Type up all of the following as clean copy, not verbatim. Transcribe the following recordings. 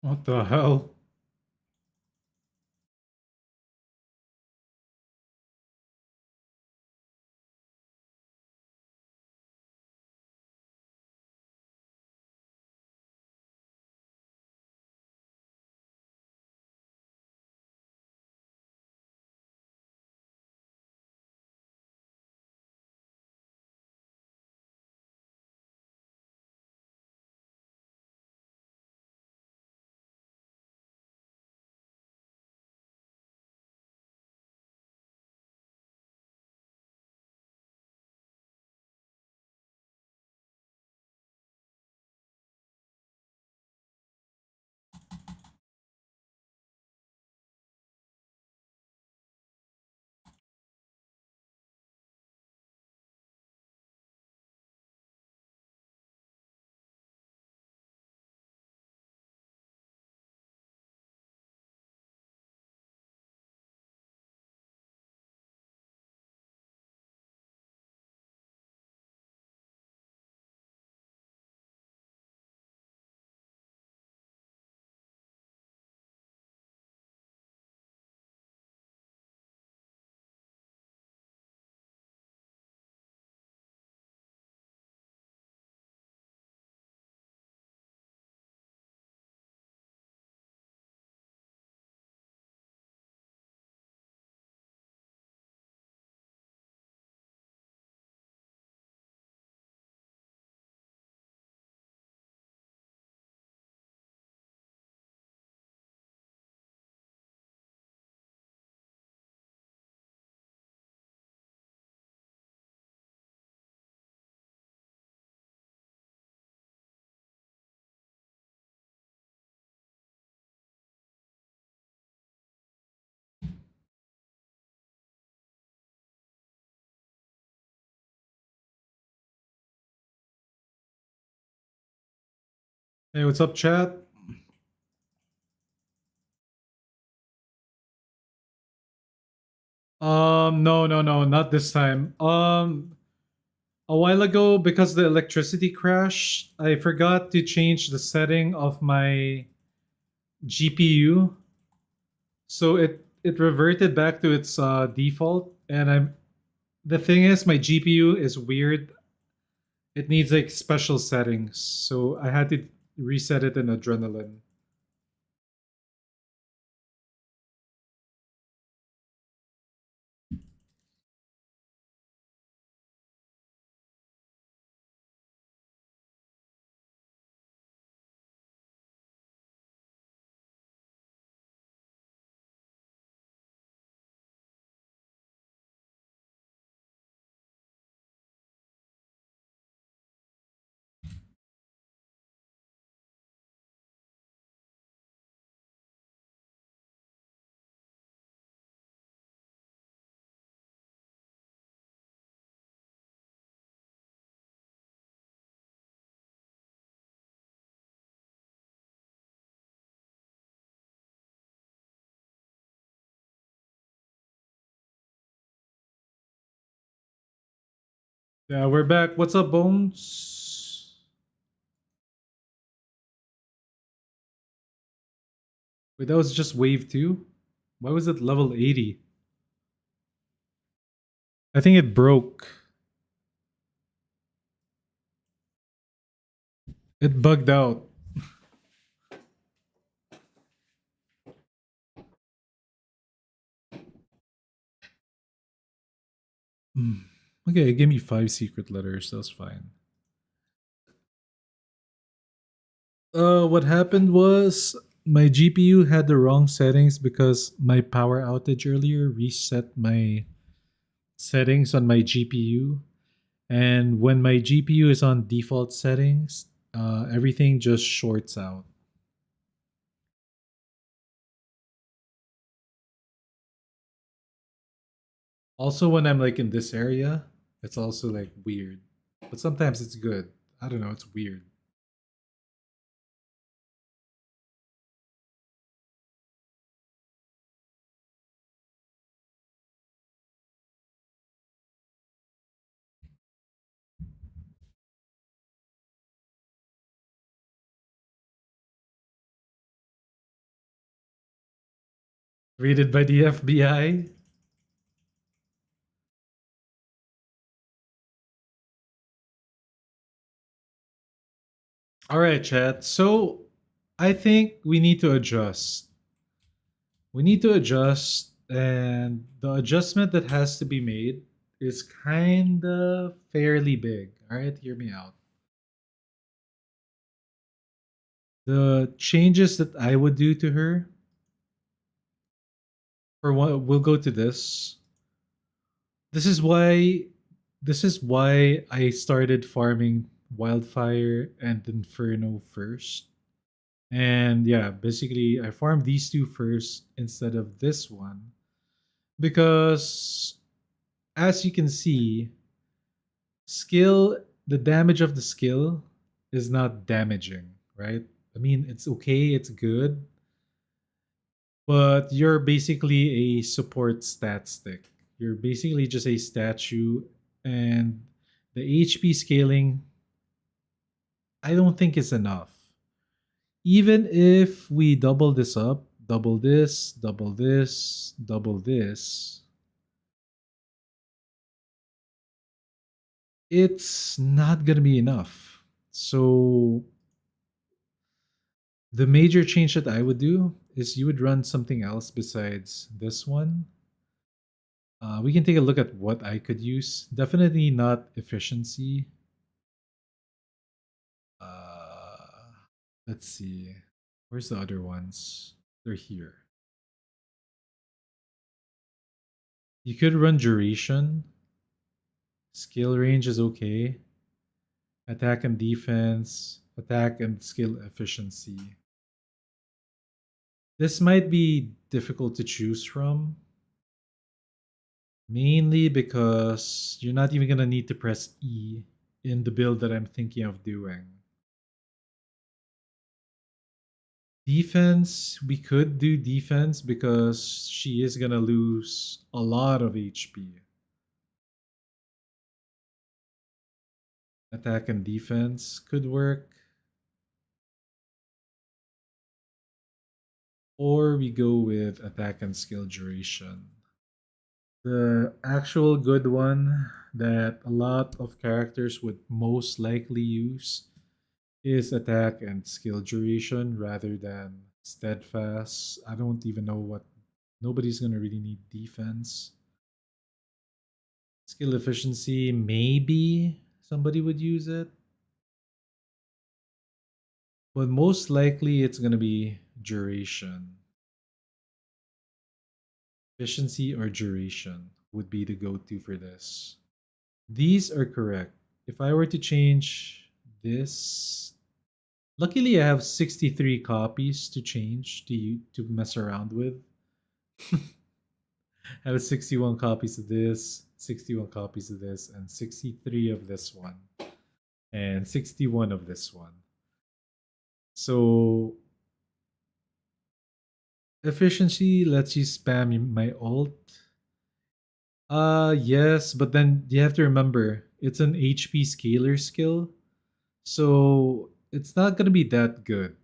What the hell? Hey, what's up, chat? No, no, no, not this time. A while ago, because the electricity crashed, I forgot to change the setting of my GPU, so it reverted back to its default. And I'm the thing is, my GPU is weird. It needs like special settings, so I had to reset it in Adrenaline. Yeah, we're back. What's up, Bones? Wait, that was just wave two? Why was it level 80? I think it broke. It bugged out. Hmm. Okay, give me 5 secret letters. That's fine. What happened was my GPU had the wrong settings because my power outage earlier reset my settings on my GPU. And when my GPU is on default settings, everything just shorts out. Also, when I'm like in this area, it's also like weird. But sometimes it's good. I don't know, it's weird. Rated by the FBI. All right, chat. So I think we need to adjust. We need to adjust, and the adjustment that has to be made is kind of fairly big. All right, hear me out. The changes that I would do to her, for one, we'll go to this. This is why. This is why I started farming wildfire and inferno first. And yeah, basically, I farmed these two first instead of this one because, as you can see, skill, the damage of the skill is not damaging, right? I mean, it's okay, it's good, but you're basically a support stat stick. You're basically just a statue, and the HP scaling, I don't think is enough. Even if we double this up, double this, double this, double this, it's not gonna be enough. So the major change that I would do is you would run something else besides this one. We can take a look at what I could use. Definitely not efficiency. Uh, let's see. Where's the other ones? They're here. You could run duration. Skill range is okay. Attack and defense. Attack and skill efficiency. This might be difficult to choose from. Mainly because you're not even gonna need to press E in the build that I'm thinking of doing. Defense, we could do defense because she is gonna lose a lot of HP. Attack and defense could work. Or we go with attack and skill duration. The actual good one that a lot of characters would most likely use is attack and skill duration rather than steadfast. I don't even know what. Nobody's gonna really need defense. Skill efficiency, maybe somebody would use it, but most likely it's gonna be duration. Efficiency or duration would be the go-to for this. These are correct. If I were to change this, luckily I have 63 copies to change to mess around with. I have 61 copies of this, 61 copies of this, and 63 of this one, and 61 of this one. So efficiency lets you spam my ult. Yes, but then you have to remember it's an HP scaler skill, so it's not gonna be that good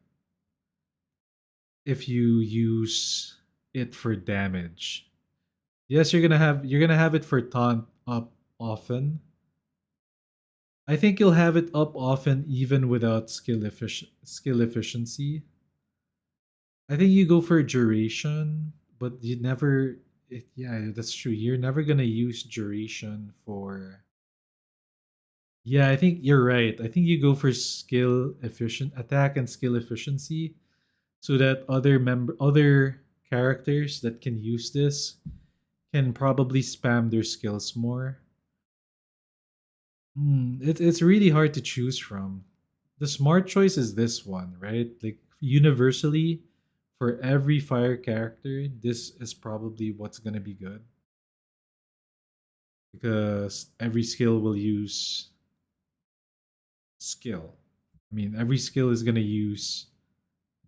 if you use it for damage. Yes, you're gonna have it for taunt up often. I think you'll have it up often even without skill efficiency. I think you go for duration, but you never. Yeah, that's true. You're never gonna use duration for. Yeah, I think you're right. I think you go for skill efficient attack and skill efficiency, so that other characters that can use this can probably spam their skills more. It's really hard to choose from. The smart choice is this one, right? Like universally, for every fire character, this is probably what's gonna be good because every skill will use skill. I mean, every skill is gonna use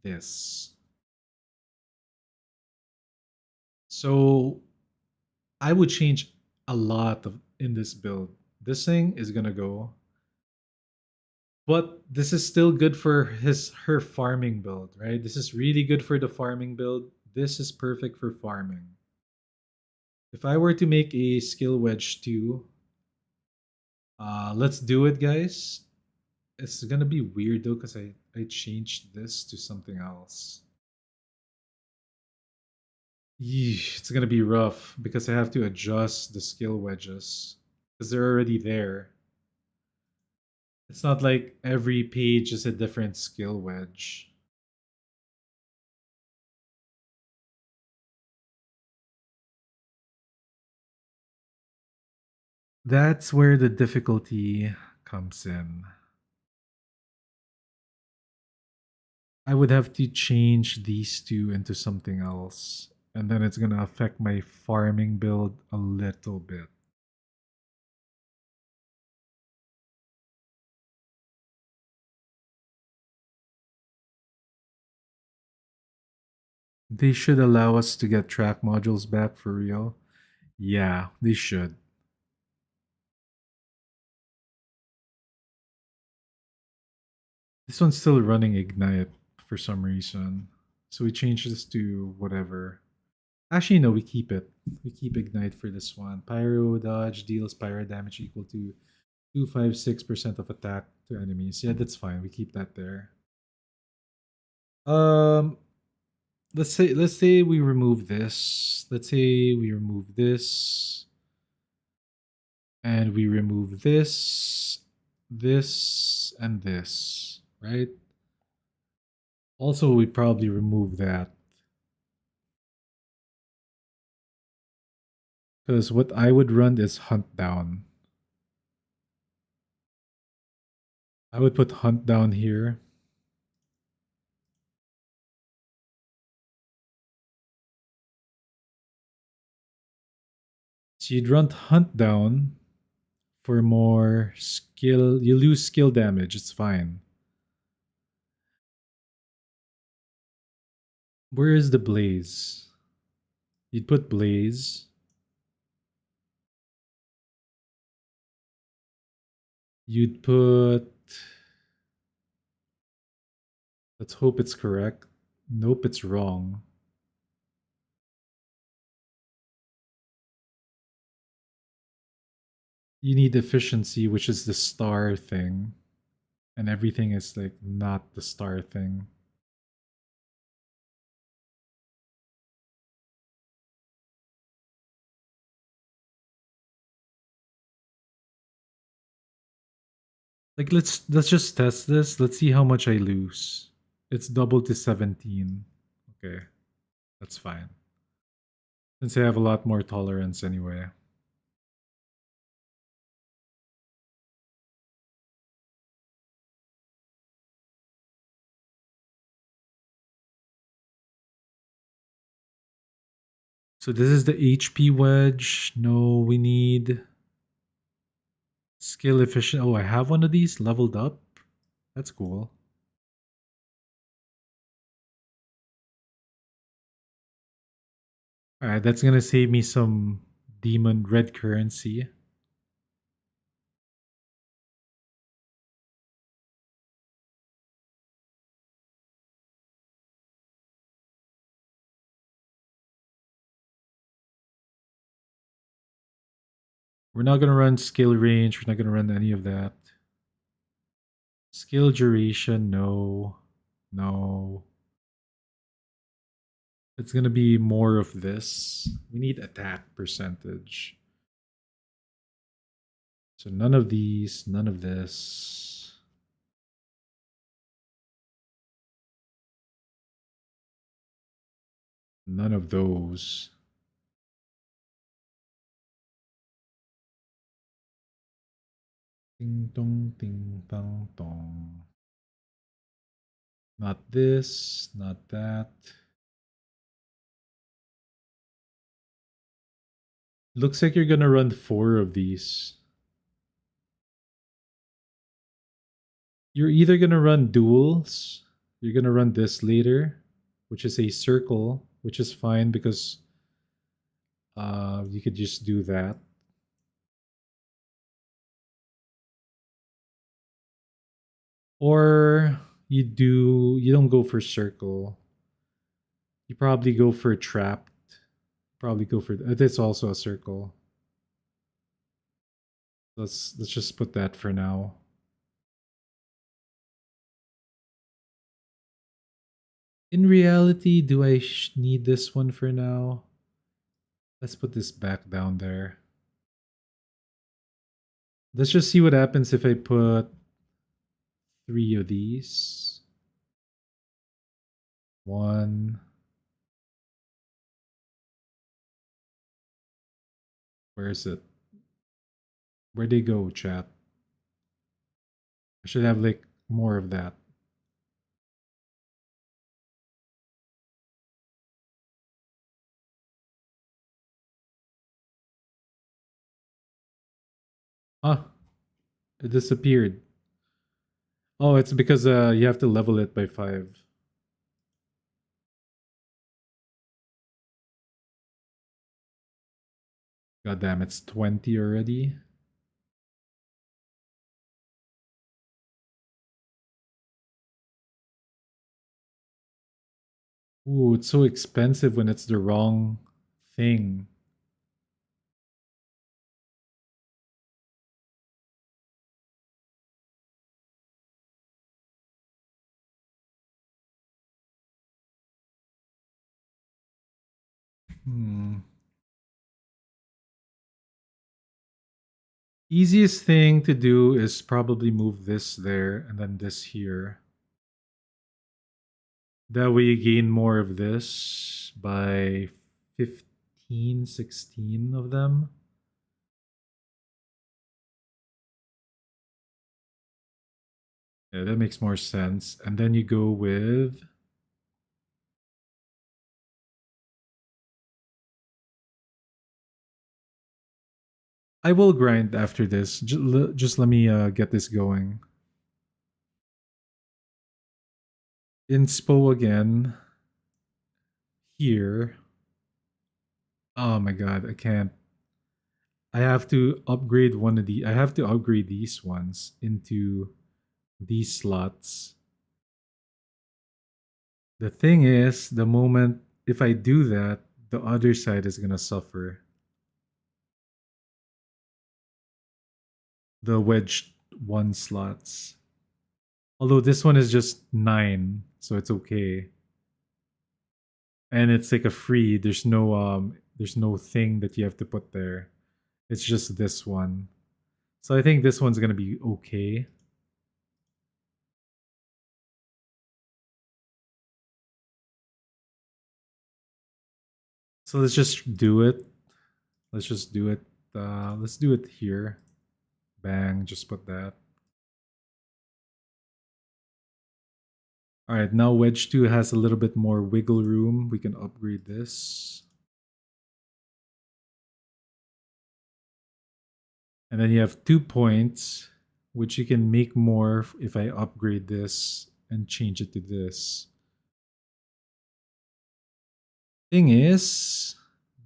this. So I would change a lot of in this build. This thing is gonna go, but this is still good for his her farming build, right? This is really good for the farming build. This is perfect for farming. If I were to make a skill wedge too, let's do it, guys. It's gonna be weird though, because I changed this to something else. Yeesh, it's gonna be rough because I have to adjust the skill wedges because they're already there. It's not like every page is a different skill wedge. That's where the difficulty comes in. I would have to change these two into something else, and then it's gonna affect my farming build a little bit. They should allow us to get track modules back for real. Yeah, they should. This one's still running Ignite for some reason. So we change this to whatever. Actually, no, we keep it. We keep Ignite for this one. Pyro dodge deals pyro damage equal to 256% of attack to enemies. Yeah, that's fine. We keep that there. Um let's say we remove this. Let's say we remove this and we remove this and this, right? Also, we probably remove that because what I would run is hunt down. I would put hunt down here. So you'd run hunt down for more skill. You lose skill damage. It's fine. Where is the blaze? You'd put blaze. You'd put. Let's hope it's correct. Nope, it's wrong. You need efficiency, which is the star thing. And everything is like not the star thing. Like let's just test this. Let's see how much I lose. It's double to 17. Okay, that's fine. Since I have a lot more tolerance anyway. So this is the HP wedge. No, we need skill efficient. Oh, I have one of these leveled up. That's cool. All right, that's gonna save me some demon red currency. We're not gonna run skill range. We're not gonna run any of that. Skill duration, no, no. It's gonna be more of this. We need attack percentage. So none of these, none of this. None of those. Ding dong, ding dong dong. Not this, not that. Looks like you're gonna run 4 of these. You're either gonna run duels, you're gonna run this later, which is a circle, which is fine because you could just do that. Or you don't go for circle. You probably go for trapped. Probably go for it's also a circle. Let's just put that for now. In reality, do I need this one for now? Let's put this back down there. Let's just see what happens if I put 3 of these. 1. Where is it? Where'd they go, chat? I should have like more of that. Huh. It disappeared. Oh, it's because you have to level it by 5. God damn, it's 20 already. Ooh, it's so expensive when it's the wrong thing. Hmm. Easiest thing to do is probably move this there and then this here. That way you gain more of this by 15, 16 of them. Yeah, that makes more sense. And then you go with... I will grind after this. Just let me get this going. Inspo again. Here. Oh my god, I can't. I have to upgrade one of the... I have to upgrade these ones into these slots. The thing is, the moment if I do that, the other side is gonna suffer. The wedge 1 slots. Although this one is just 9, so it's okay. And it's like a free. There's no thing that you have to put there. It's just this one. So I think this one's gonna be okay. So let's just do it. Let's just do it. Let's do it here. Bang, just put that. All right, now Wedge 2 has a little bit more wiggle room. We can upgrade this. And then you have 2 points, which you can make more if I upgrade this and change it to this. Thing is,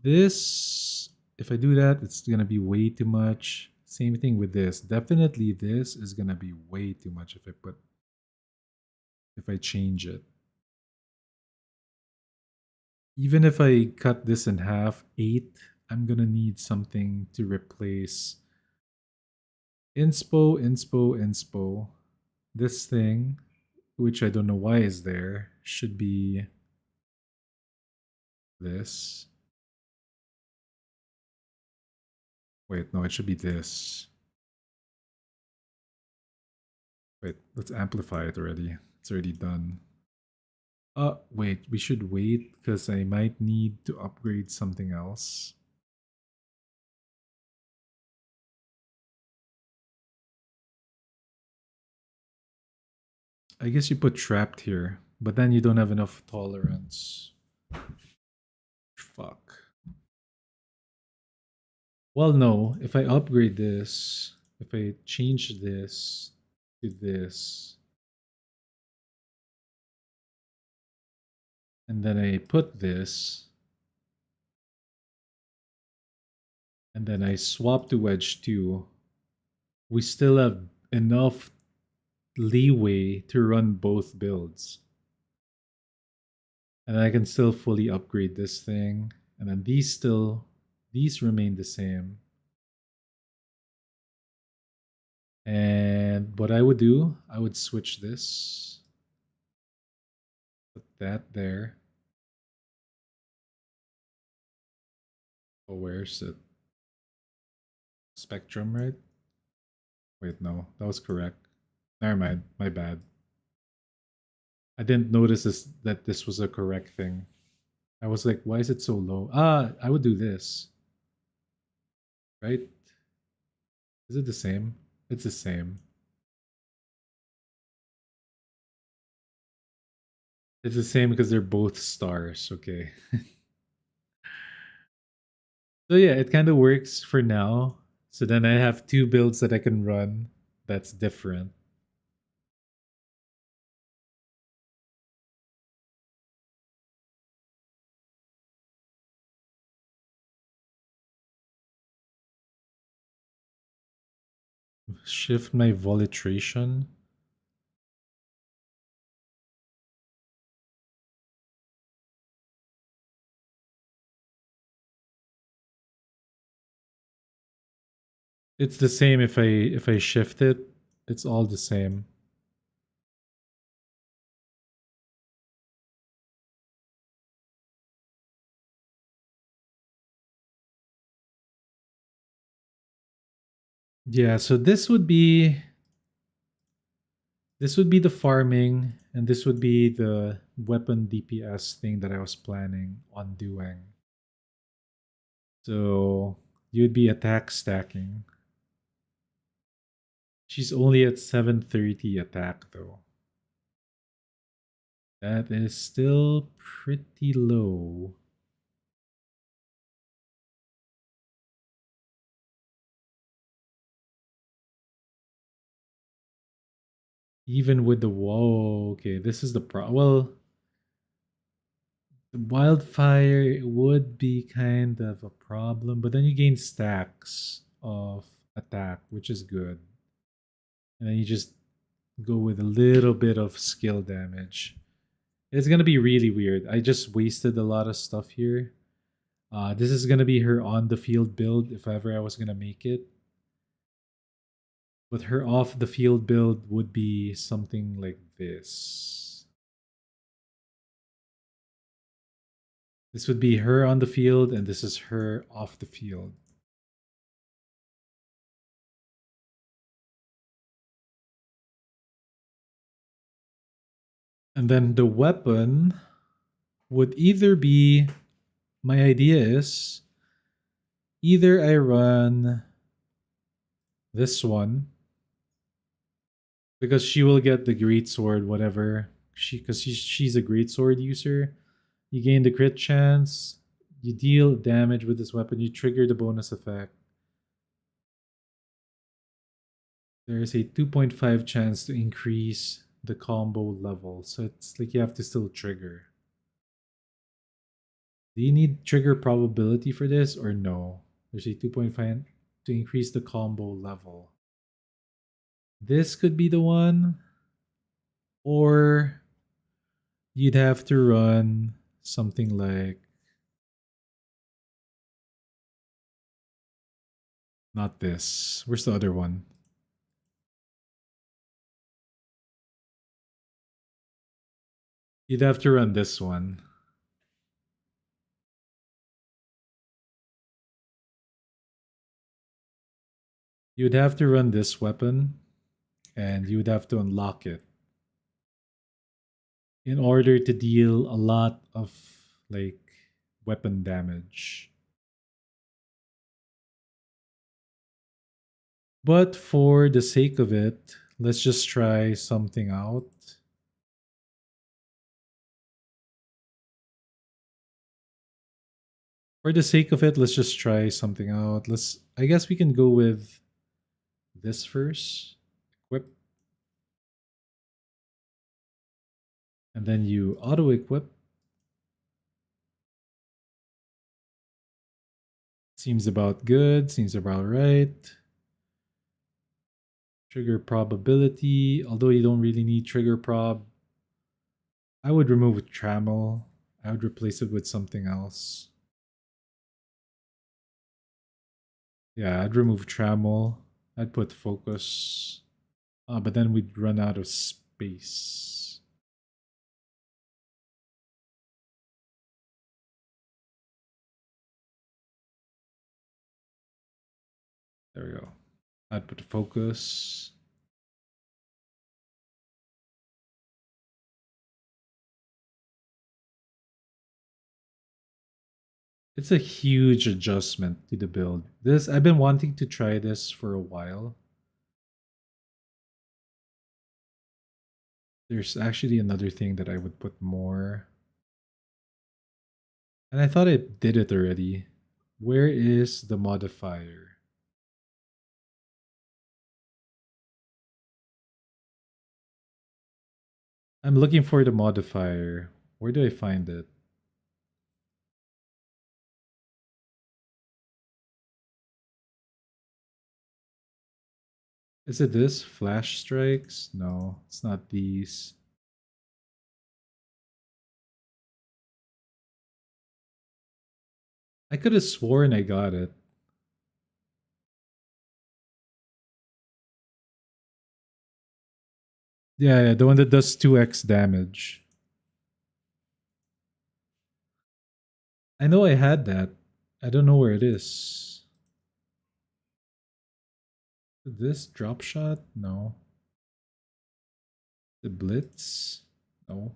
this, if I do that, it's gonna be way too much. Same thing with this. Definitely this is gonna be way too much if I change it. Even if I cut this in half, 8, I'm gonna need something to replace inspo. This thing, which I don't know why is there, should be this. Wait, no, it should be this. Wait, let's amplify it already. It's already done. Wait, we should wait because I might need to upgrade something else. I guess you put trapped here, but then you don't have enough tolerance. Fuck. Well, no, if I upgrade this, if I change this to this, and then I put this, and then I swap to Wedge 2, we still have enough leeway to run both builds. And I can still fully upgrade this thing. And then these remain the same. And what I would do, I would switch this. Put that there. Oh, where's it? Spectrum, right? Wait, no, that was correct. Never mind, my bad. I didn't notice that this was a correct thing. I was like, why is it so low? Ah, I would do this. Right? Is it the same? It's the same. It's the same because they're both stars, okay. So yeah, it kind of works for now. So then I have two builds that I can run that's different. Shift my volitration. It's the same if I shift it. It's all the same. Yeah, so this would be the farming, and this would be the weapon DPS thing that I was planning on doing. So you'd be attack stacking. She's only at 730 attack though. That is still pretty low. Even with the whoa, okay, this is the well, the wildfire would be kind of a problem, but then you gain stacks of attack, which is good. And then you just go with a little bit of skill damage. It's gonna be really weird. I just wasted a lot of stuff here. This is gonna be her on the field build if ever I was gonna make it. But her off the field build would be something like this. This would be her on the field, and this is her off the field. And then the weapon would either be, my idea is either I run this one because she will get the great sword, whatever because she's a great sword user. You gain the crit chance. You deal damage with this weapon. You trigger the bonus effect. There is a 2.5 chance to increase the combo level, so it's like you have to still trigger. Do you need trigger probability for this or no? There's a 2.5 to increase the combo level. This could be the one, or you'd have to run something like, not this. Where's the other one? You'd have to run this one. You'd have to run this weapon, and you would have to unlock it in order to deal a lot of like weapon damage. But for the sake of it, let's just try something out. For the sake of it, let's just try something out. I guess we can go with this first. Equip. And then you auto equip. Seems about good, seems about right. Trigger probability, although you don't really need trigger prob. I would remove trammel I would replace it with something else. Yeah, I'd remove trammel. I'd put focus. But then we'd run out of space. There we go. I'd put focus. It's a huge adjustment to the build. This I've been wanting to try this for a while. There's actually another thing that I would put more. And I thought I did it already. Where is the modifier? I'm looking for the modifier. Where do I find it? Is it this? Flash strikes? No, it's not these. I could have sworn I got it. Yeah, the one that does 2x damage. I know I had that. I don't know where it is. This drop shot? No. The blitz? No.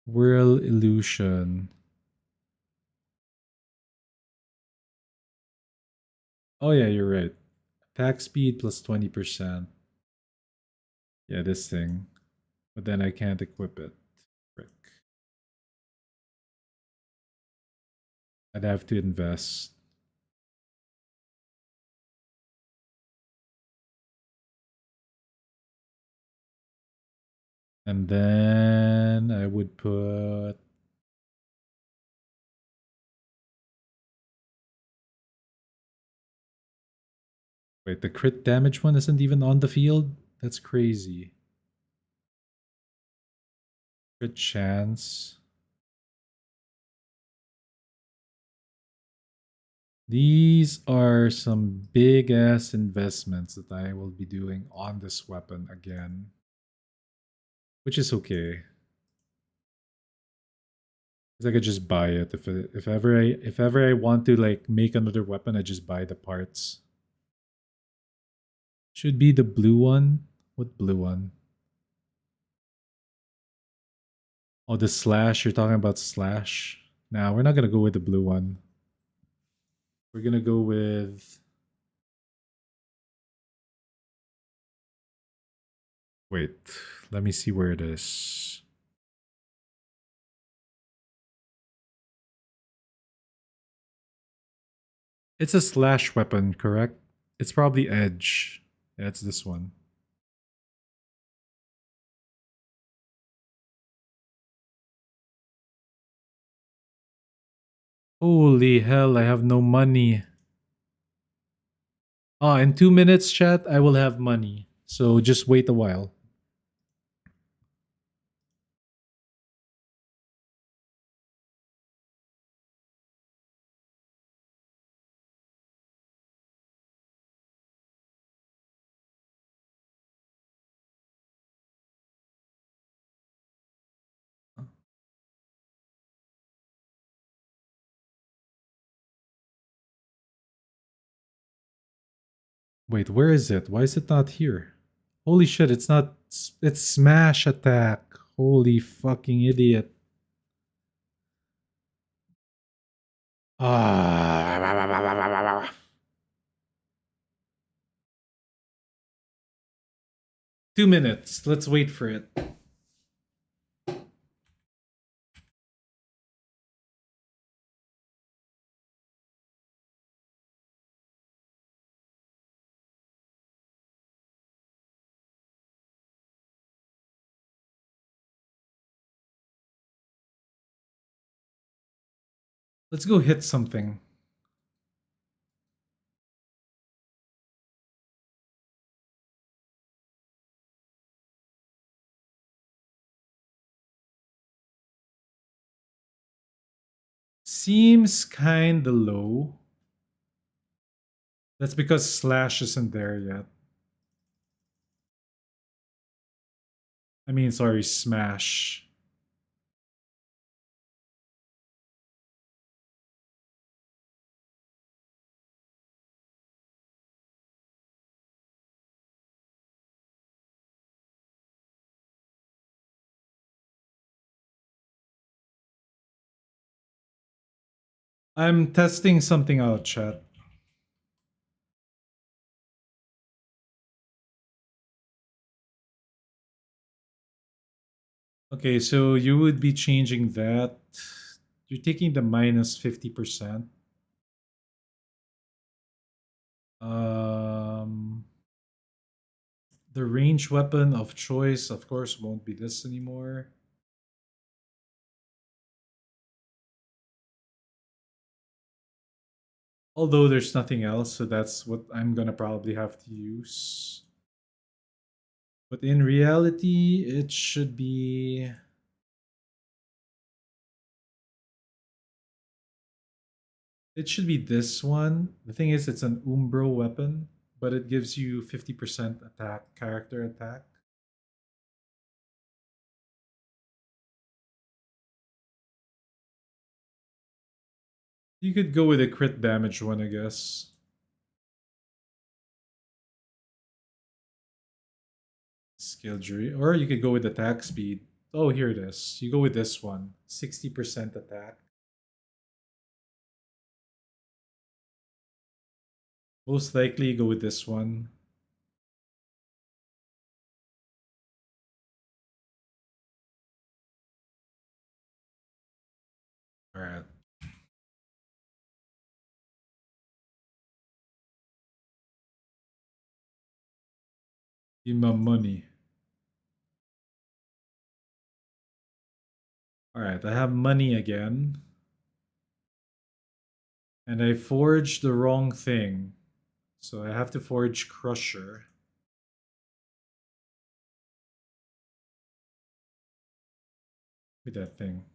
Whirl illusion. Oh yeah, you're right. Attack speed plus 20%. Yeah, this thing. But then I can't equip it. Frick. I'd have to invest. And then I would put... Wait, the crit damage one isn't even on the field? That's crazy. Crit chance. These are some big ass investments that I will be doing on this weapon again. Which is okay. Because I could just buy it. If ever I want to like make another weapon, I just buy the parts. Should be the blue one. What blue one? Oh, the slash. You're talking about slash. Nah, we're not gonna go with the blue one. We're gonna go with... Wait, let me see where it is. It's a slash weapon, correct? It's probably edge. Yeah, it's this one. Holy hell, I have no money. Ah, in 2 minutes, chat, I will have money. So just wait a while. Wait, where is it? Why is it not here? Holy shit, it's not... It's smash attack. Holy fucking idiot. Ah. 2 minutes. Let's wait for it. Let's go hit something. seems kinda low. That's because slash isn't there yet. I mean, sorry, smash. I'm testing something out, chat. Okay, so you would be changing that. You're taking the minus 50%. Um, the range weapon of choice, of course, won't be this anymore. Although there's nothing else, so that's what I'm gonna probably have to use. But in reality, it should be this one. The thing is, it's an Umbro weapon, but it gives you 50% attack, character attack. You could go with a crit damage one, I guess. Skill tree. Or you could go with attack speed. Oh, here it is. You go with this one. 60% attack. Most likely you go with this one. Alright. Give my money. Alright, I have money again. And I forged the wrong thing. So I have to forge Crusher. With that thing.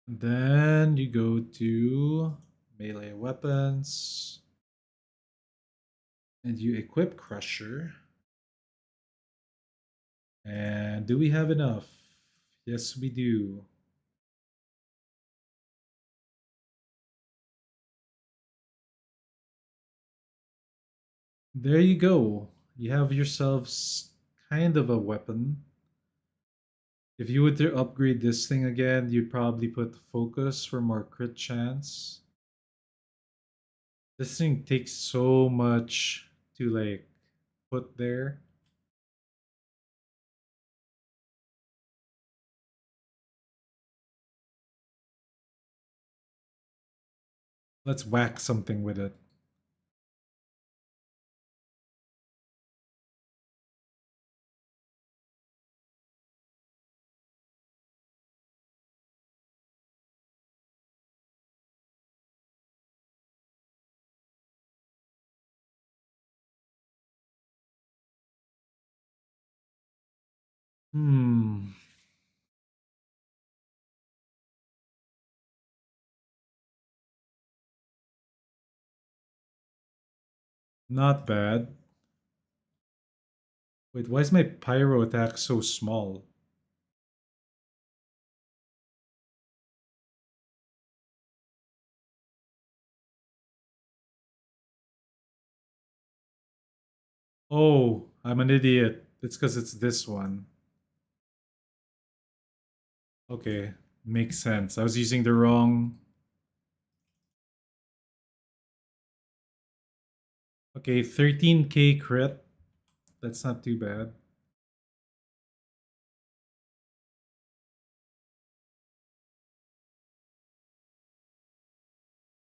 Then you go to melee weapons. And you equip Crusher. And do we have enough? Yes, we do. There you go. You have yourselves kind of a weapon. If you were to upgrade this thing again, you'd probably put focus for more crit chance. This thing takes so much to like put there. Let's whack something with it. Hmm. Not bad. Wait, why is my pyro attack so small? Oh, I'm an idiot. It's because it's this one. Okay, makes sense. I was using the wrong. Okay, 13k crit. That's not too bad.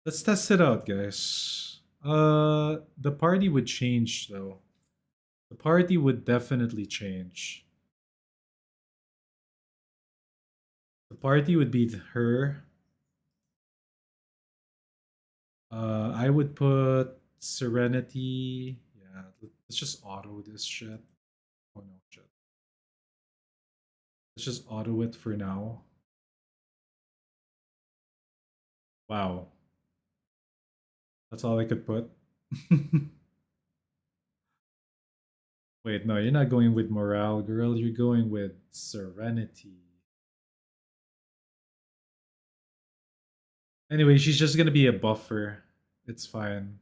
Let's test it out, guys. The party would change though. The party would definitely change. The party would be her, I would put Serenity. Yeah, let's just auto this shit. Oh no, shit. Let's just auto it for now. Wow, that's all I could put. Wait, no, you're not going with morale, girl. You're going with serenity. Anyway, she's just gonna be a buffer. It's fine.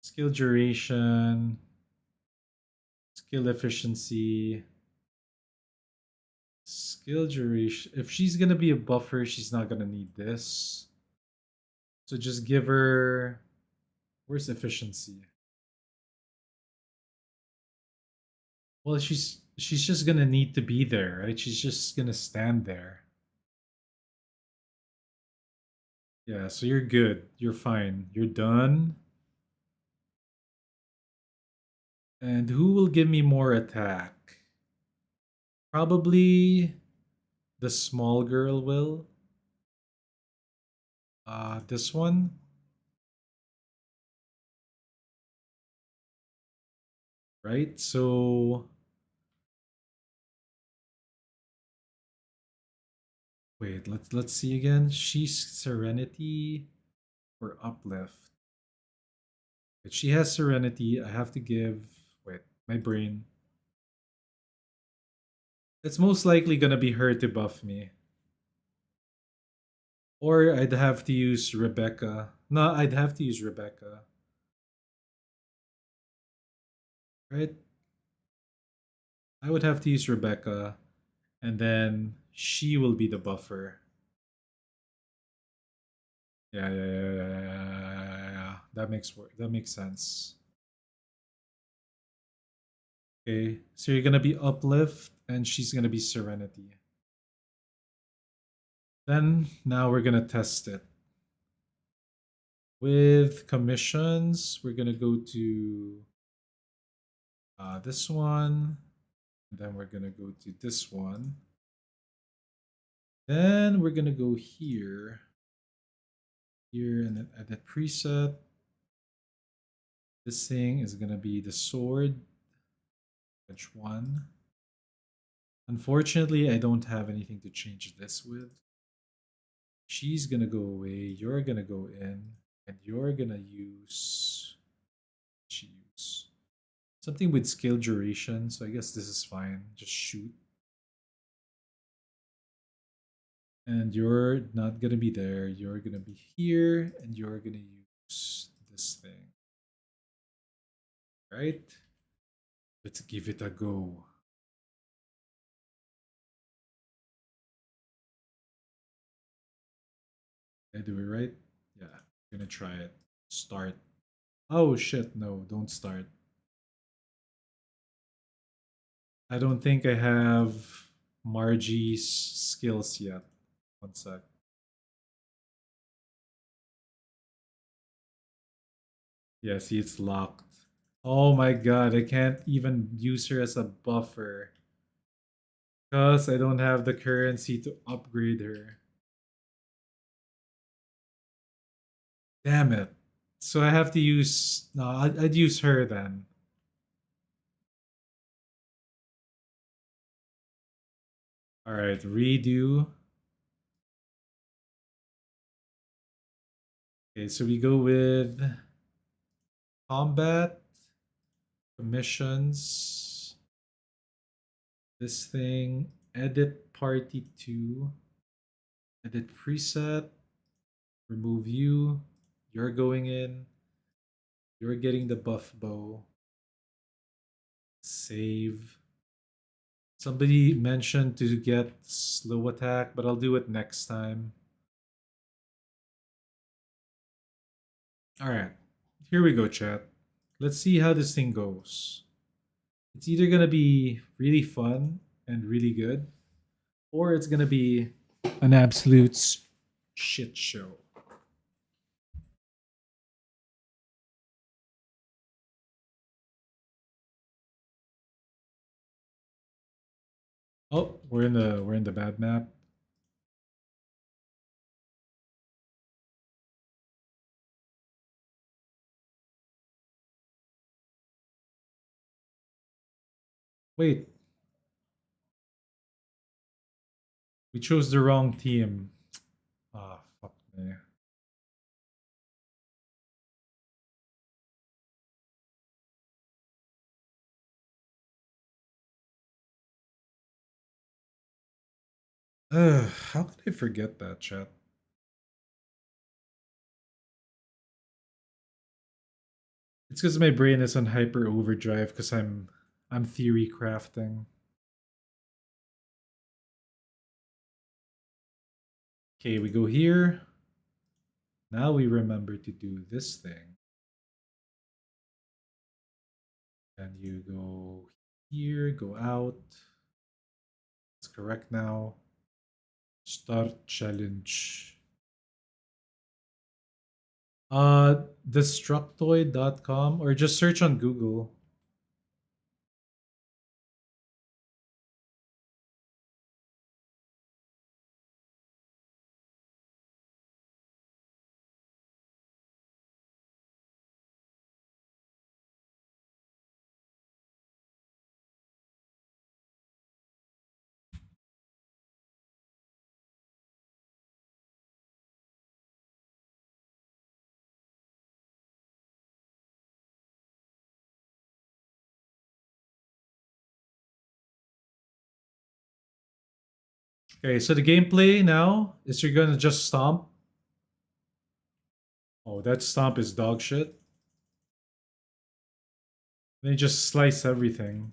Skill duration, skill efficiency, skill duration. If she's gonna be a buffer, she's not gonna need this. So just give her. Where's efficiency? Well, she's just gonna need to be there, right? She's just gonna stand there. Yeah, so you're good. You're fine. You're done. And who will give me more attack? Probably the small girl will. This one. Right? So wait, let's see again. She's serenity or uplift. If she has serenity, I have to give wait, my brain. It's most likely gonna be her to buff me. Or I'd have to use Rebecca. No, I'd have to use Rebecca. Right? I would have to use Rebecca, and then she will be the buffer. Yeah. That makes sense. Okay, so you're gonna be uplift, and she's gonna be serenity. Then now we're gonna test it with commissions. We're gonna go to this one. Then we're gonna go to this one. Then we're gonna go here, here, and then edit preset. This thing is gonna be the sword. Which one? Unfortunately, I don't have anything to change this with. She's gonna go away. You're gonna go in, and you're gonna use. Use something with skill duration. So I guess this is fine. Just shoot. And you're not gonna be there. You're gonna be here, and you're gonna use this thing. Right? Let's give it a go. Did I do it right? Yeah. I'm gonna try it. Start. Oh shit, no, don't start. I don't think I have Margie's skills yet. One sec. Yeah, see, it's locked. Oh my god, I can't even use her as a buffer. Because I don't have the currency to upgrade her. Damn it. So I have to use. No, I'd use her then. Alright, redo. Okay, so we go with combat, commissions, this thing, edit party 2, edit preset, remove you, you're going in, you're getting the buff bow, save. Somebody mentioned to get slow attack, but I'll do it next time. Alright, here we go, chat. Let's see how this thing goes. It's either gonna be really fun and really good, or it's gonna be an absolute shit show. Oh, we're in the bad map. Wait, we chose the wrong team. Ah, fuck me. How could I forget that, chat? It's because my brain is on hyper overdrive because I'm theory crafting. Okay, we go here. Now we remember to do this thing. And you go here, go out. It's correct now. Start challenge. Destructoid.com or just search on Google. Okay, so the gameplay now is you're gonna just stomp. Oh, that stomp is dog shit. Then you just slice everything.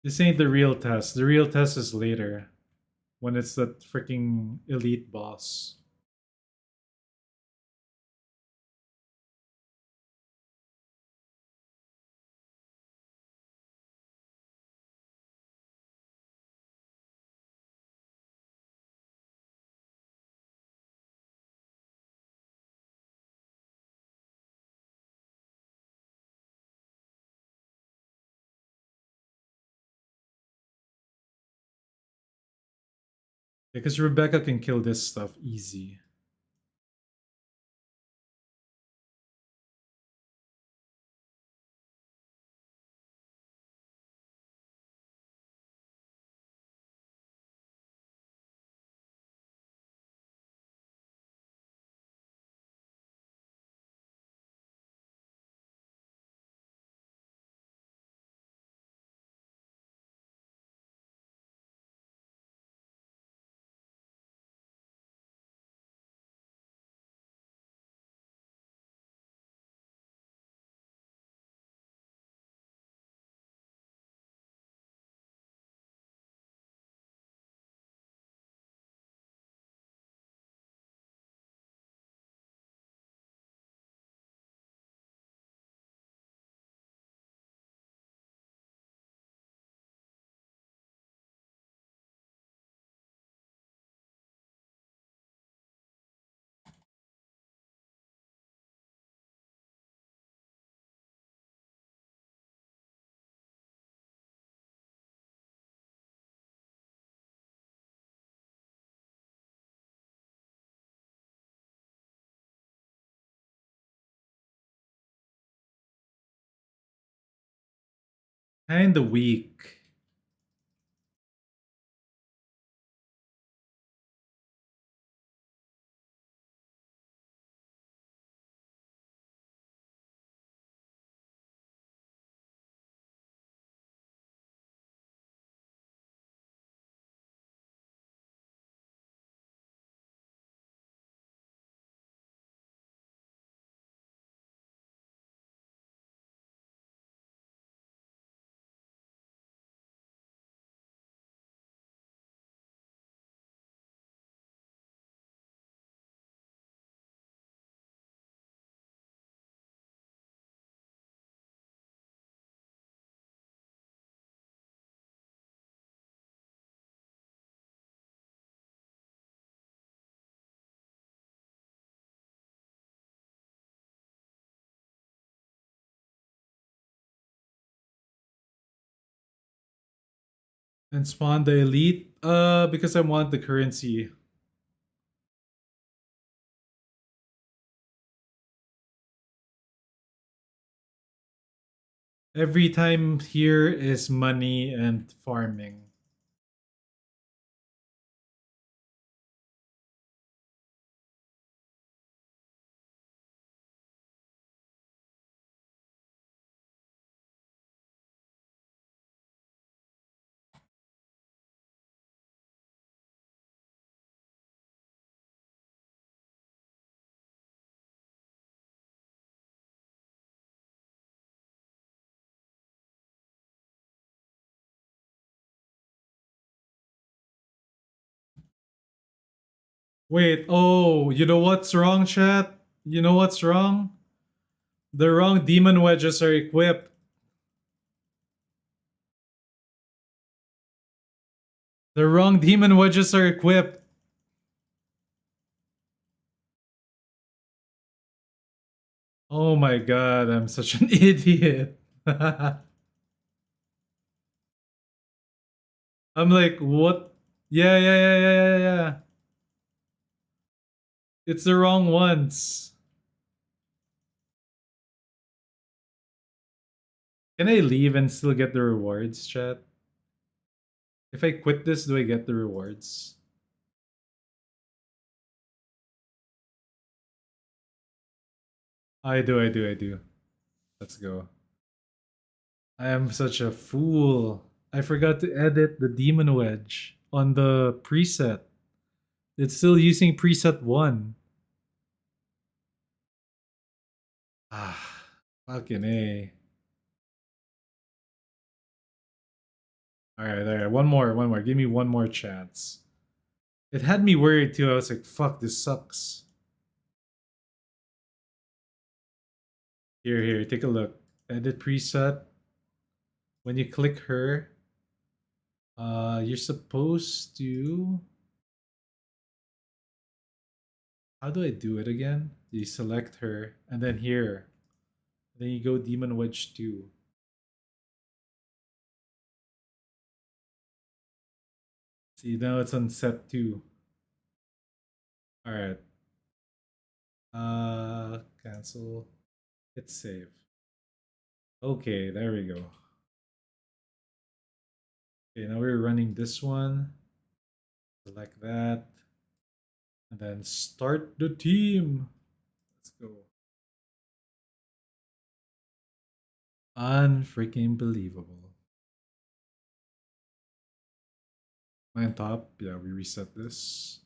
This ain't the real test. The real test is later when it's that freaking elite boss. Because Rebecca can kill this stuff easy. Kinda weak. And spawn the elite? Because I want the currency. Every time here is money and farming. Wait, oh, you know what's wrong, chat? You know what's wrong? The wrong demon wedges are equipped. The wrong demon wedges are equipped. Oh my god, I'm such an idiot. I'm like, what? Yeah, yeah, yeah, yeah, yeah, yeah. It's the wrong ones. Can I leave and still get the rewards, chat? If I quit this, do I get the rewards? I do. Let's go. I am such a fool. I forgot to edit the demon wedge on the preset. It's still using preset 1. Ah, fucking A. Alright. One more. Give me one more chance. It had me worried too. I was like, fuck, this sucks. Here, take a look. Edit preset. When you click her, you're supposed to. How do I do it again? You select her, and then here. Then you go Demon Wedge 2. See, now it's on set 2. Alright. Cancel. Hit save. Okay, there we go. Okay, now we're running this one. Select that. And then start the team. Let's go. Unfreaking believable. Am I on top? Yeah, we reset this.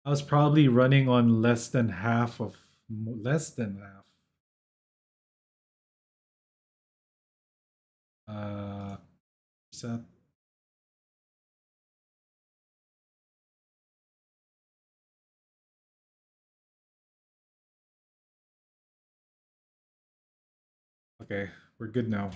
I was probably running on less than half of less than half. Reset. Okay, we're good now.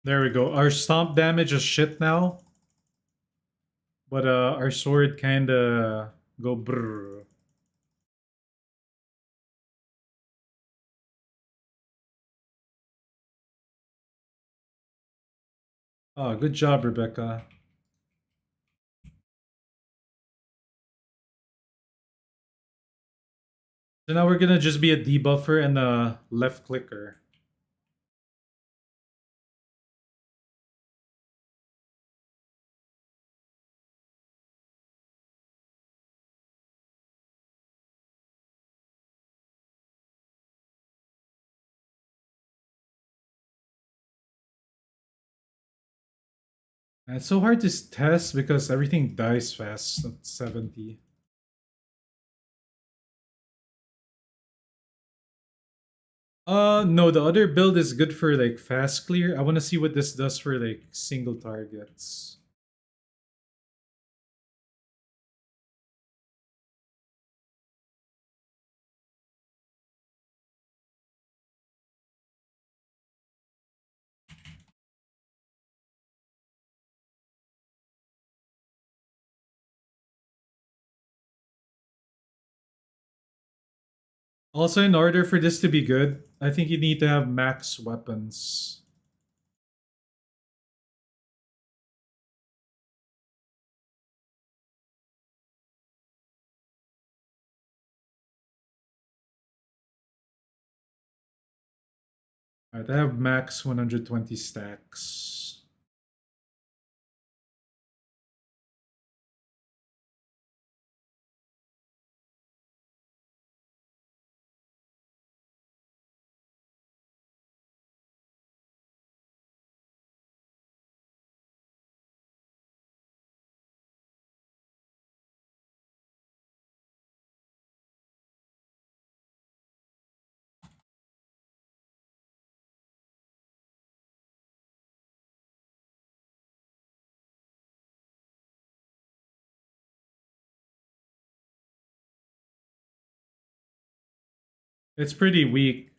There we go. Our stomp damage is shit now, but our sword kinda go brrr. Oh, good job, Rebecca. So now we're gonna just be a debuffer and a left clicker. And it's so hard to test because everything dies fast at 70. No, the other build is good for like fast clear. I want to see what this does for like single targets. Also, in order for this to be good, I think you need to have max weapons. Alright, I have max 120 stacks. It's pretty weak.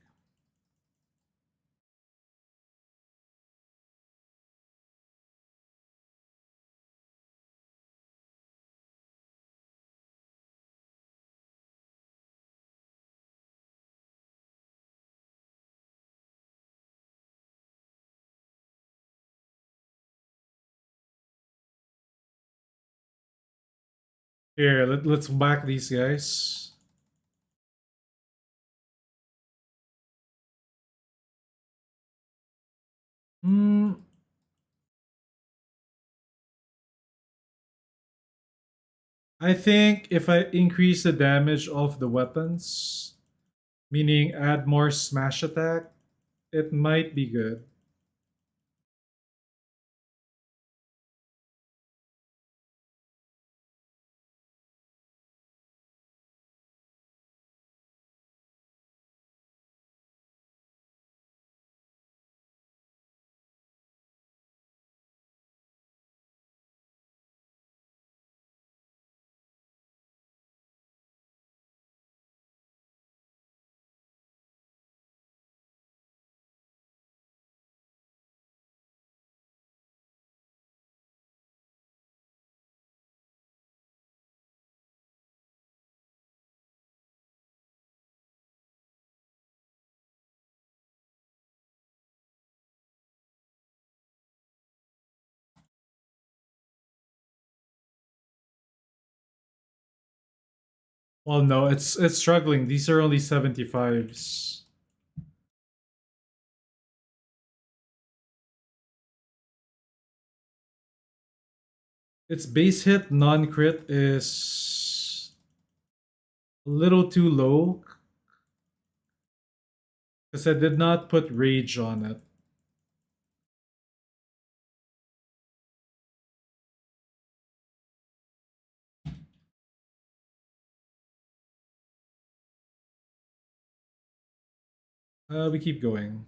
Here, let's whack these guys. Hmm. I think if I increase the damage of the weapons, meaning add more smash attack, it might be good. Well, no, it's struggling. These are only 75s. Its base hit non-crit is a little too low because I did not put rage on it. We keep going.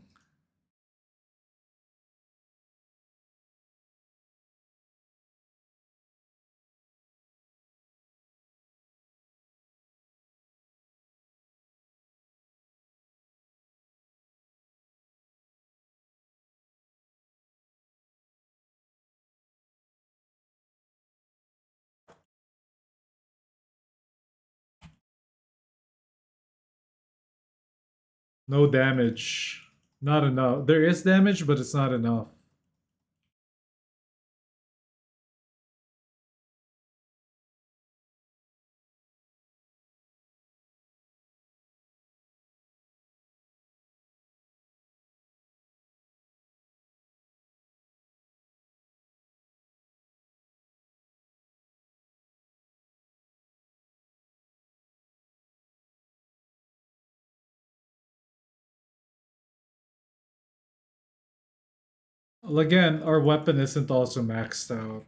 No damage. Not enough. There is damage, but it's not enough. Well, again, our weapon isn't also maxed out.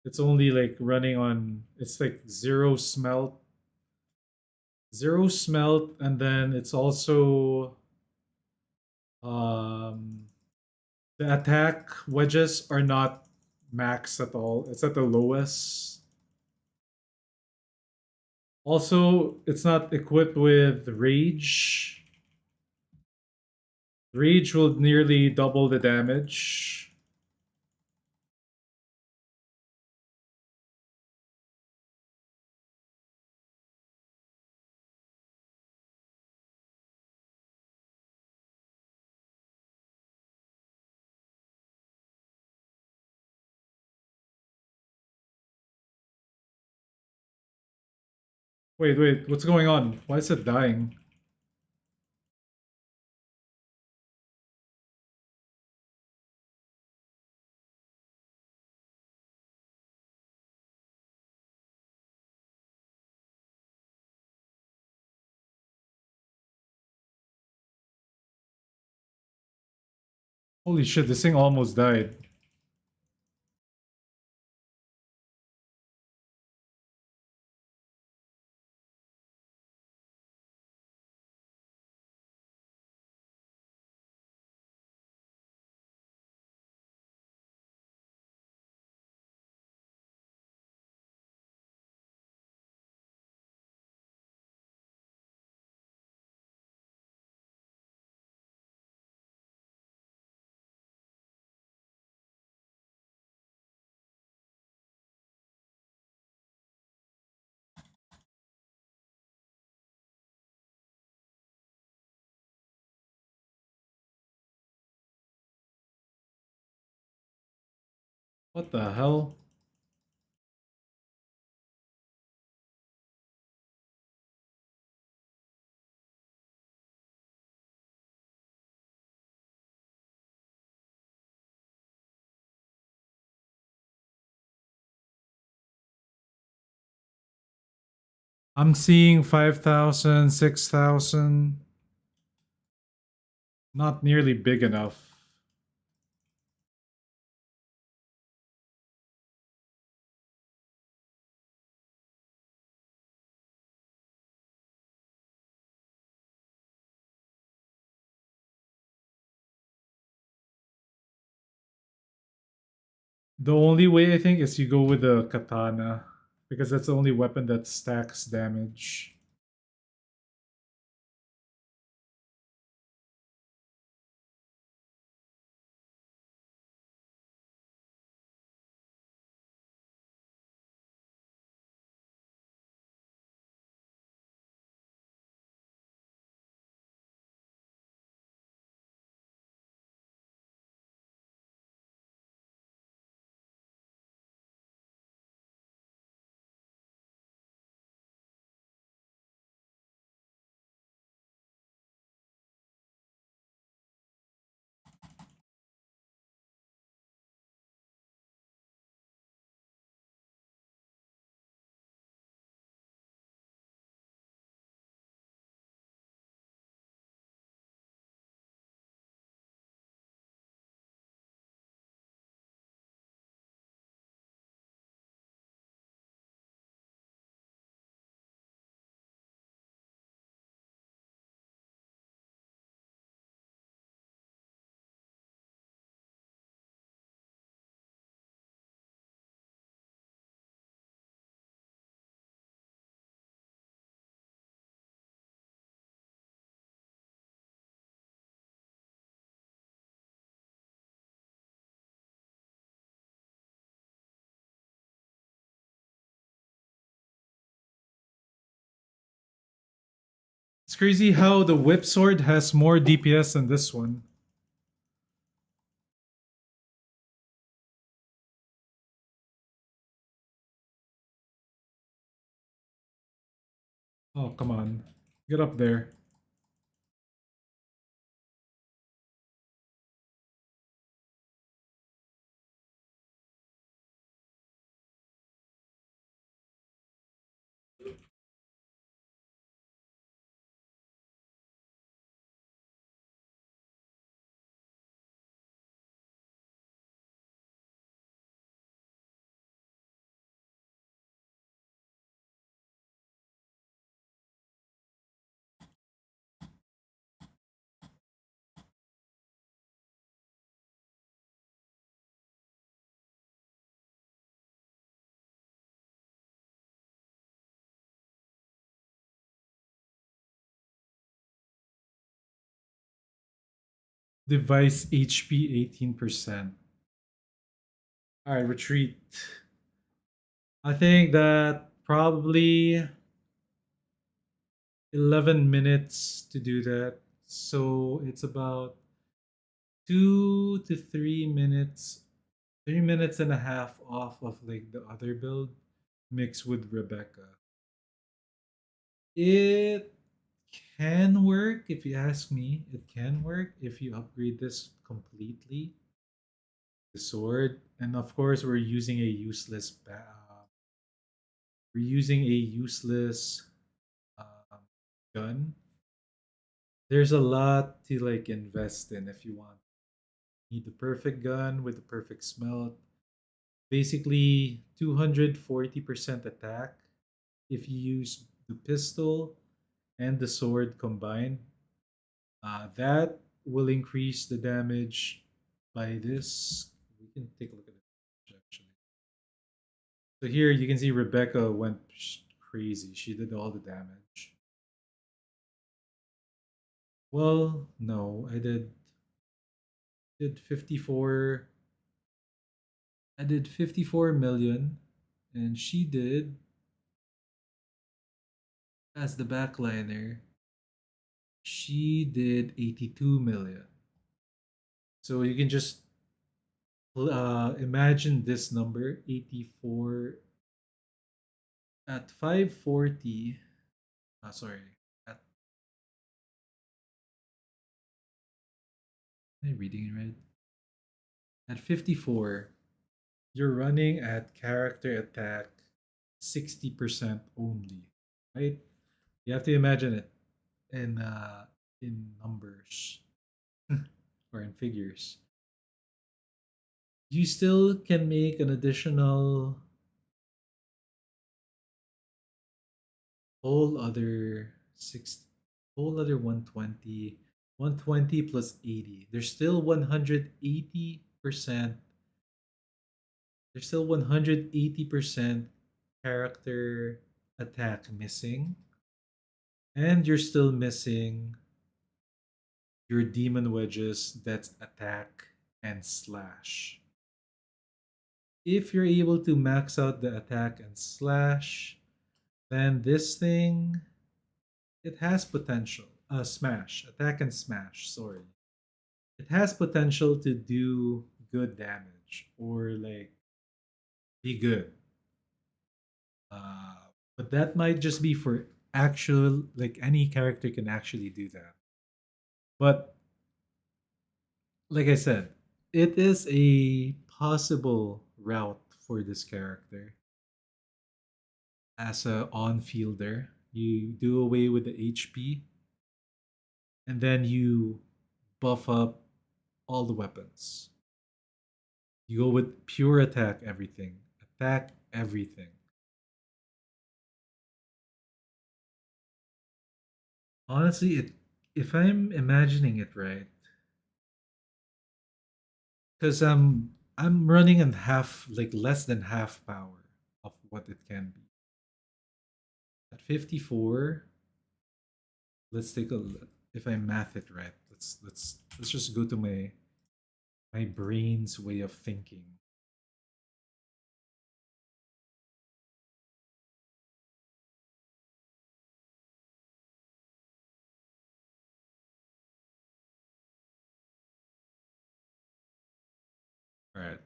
It's only like running on. It's like zero smelt, and then it's also um the attack wedges are not maxed at all. It's at the lowest. Also, it's not equipped with rage. Rage will nearly double the damage. Wait, what's going on? Why is it dying? Holy shit, this thing almost died. What the hell? I'm seeing 5,000, 6,000. Not nearly big enough. The only way I think is you go with the katana. Because that's the only weapon that stacks damage. It's crazy how the whip sword has more DPS than this one. Oh, come on. Get up there. Device HP 18%. Alright, retreat. I think that probably 11 minutes to do that. So it's about 2 to 3 minutes, 3 minutes and a half off of like the other build mixed with Rebecca. It can work if you ask me. It can work if you upgrade this completely. The sword, and of course, we're using a useless um, gun. There's a lot to like invest in if you want. Need the perfect gun with the perfect smelt. Basically, 240% attack if you use the pistol and the sword combined. That will increase the damage by this. We can take a look at it actually. So here you can see Rebecca went crazy. She did all the damage. Well, no, I did 54. I did 54 million, and she did, as the backliner, she did 82 million. So you can just imagine this number 84 at 540. Sorry, at, am I reading it right? At 54, you're running at character attack 60% only, right? You have to imagine it in numbers or in figures. You still can make an additional whole other six whole other 120, 120 plus 80. There's still 180% character attack missing, and you're still missing your demon wedges that's attack and slash. If you're able to max out the attack and slash, then this thing, it has potential. Smash, attack and smash, sorry. It has potential to do good damage or like be good. Uh, but that might just be for actual, like any character can actually do that. But like I said, it is a possible route for this character as a on fielder. You do away with the HP and then you buff up all the weapons. You go with pure attack everything. Attack everything. Honestly, it if I'm imagining it right, because I'm running in half, like less than half power of what it can be. At 54, let's take a look. If I math it right, let's just go to my brain's way of thinking. All right.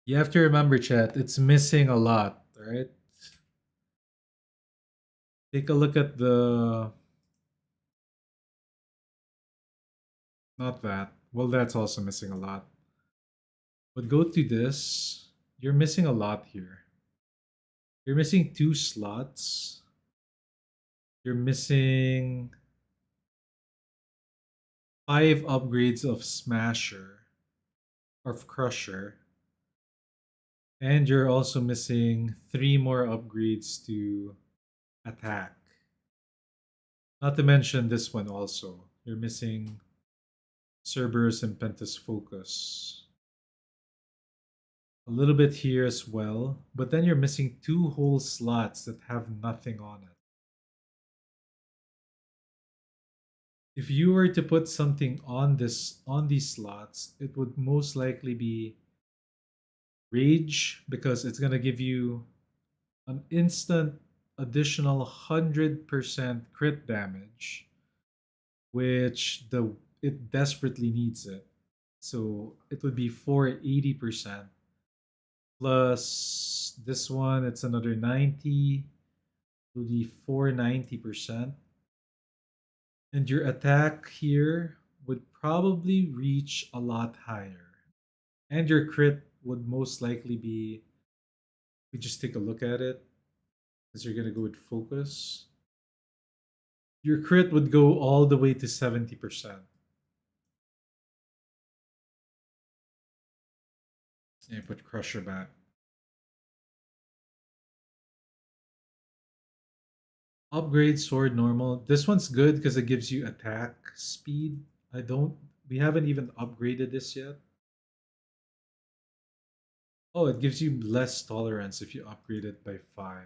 You have to remember, chat, it's missing a lot, all right? Take a look at the not that. Well, that's also missing a lot. But go to this. You're missing a lot here. You're missing two slots. You're missing five upgrades of Smasher, of Crusher, and you're also missing three more upgrades to Attack. Not to mention this one also. You're missing Cerberus and Pentas Focus. A little bit here as well, but then you're missing two whole slots that have nothing on it. If you were to put something on these slots, it would most likely be Rage because it's gonna give you an instant additional 100% crit damage, which the it desperately needs it. So it would be 480% plus this one, it's another 90, it would be 490%. And your attack here would probably reach a lot higher. And your crit would most likely be, we just take a look at it, because you're going to go with focus. Your crit would go all the way to 70%. So you put Crusher back. Upgrade sword normal. This one's good because it gives you attack speed. We haven't even upgraded this yet. Oh, it gives you less tolerance if you upgrade it by 5.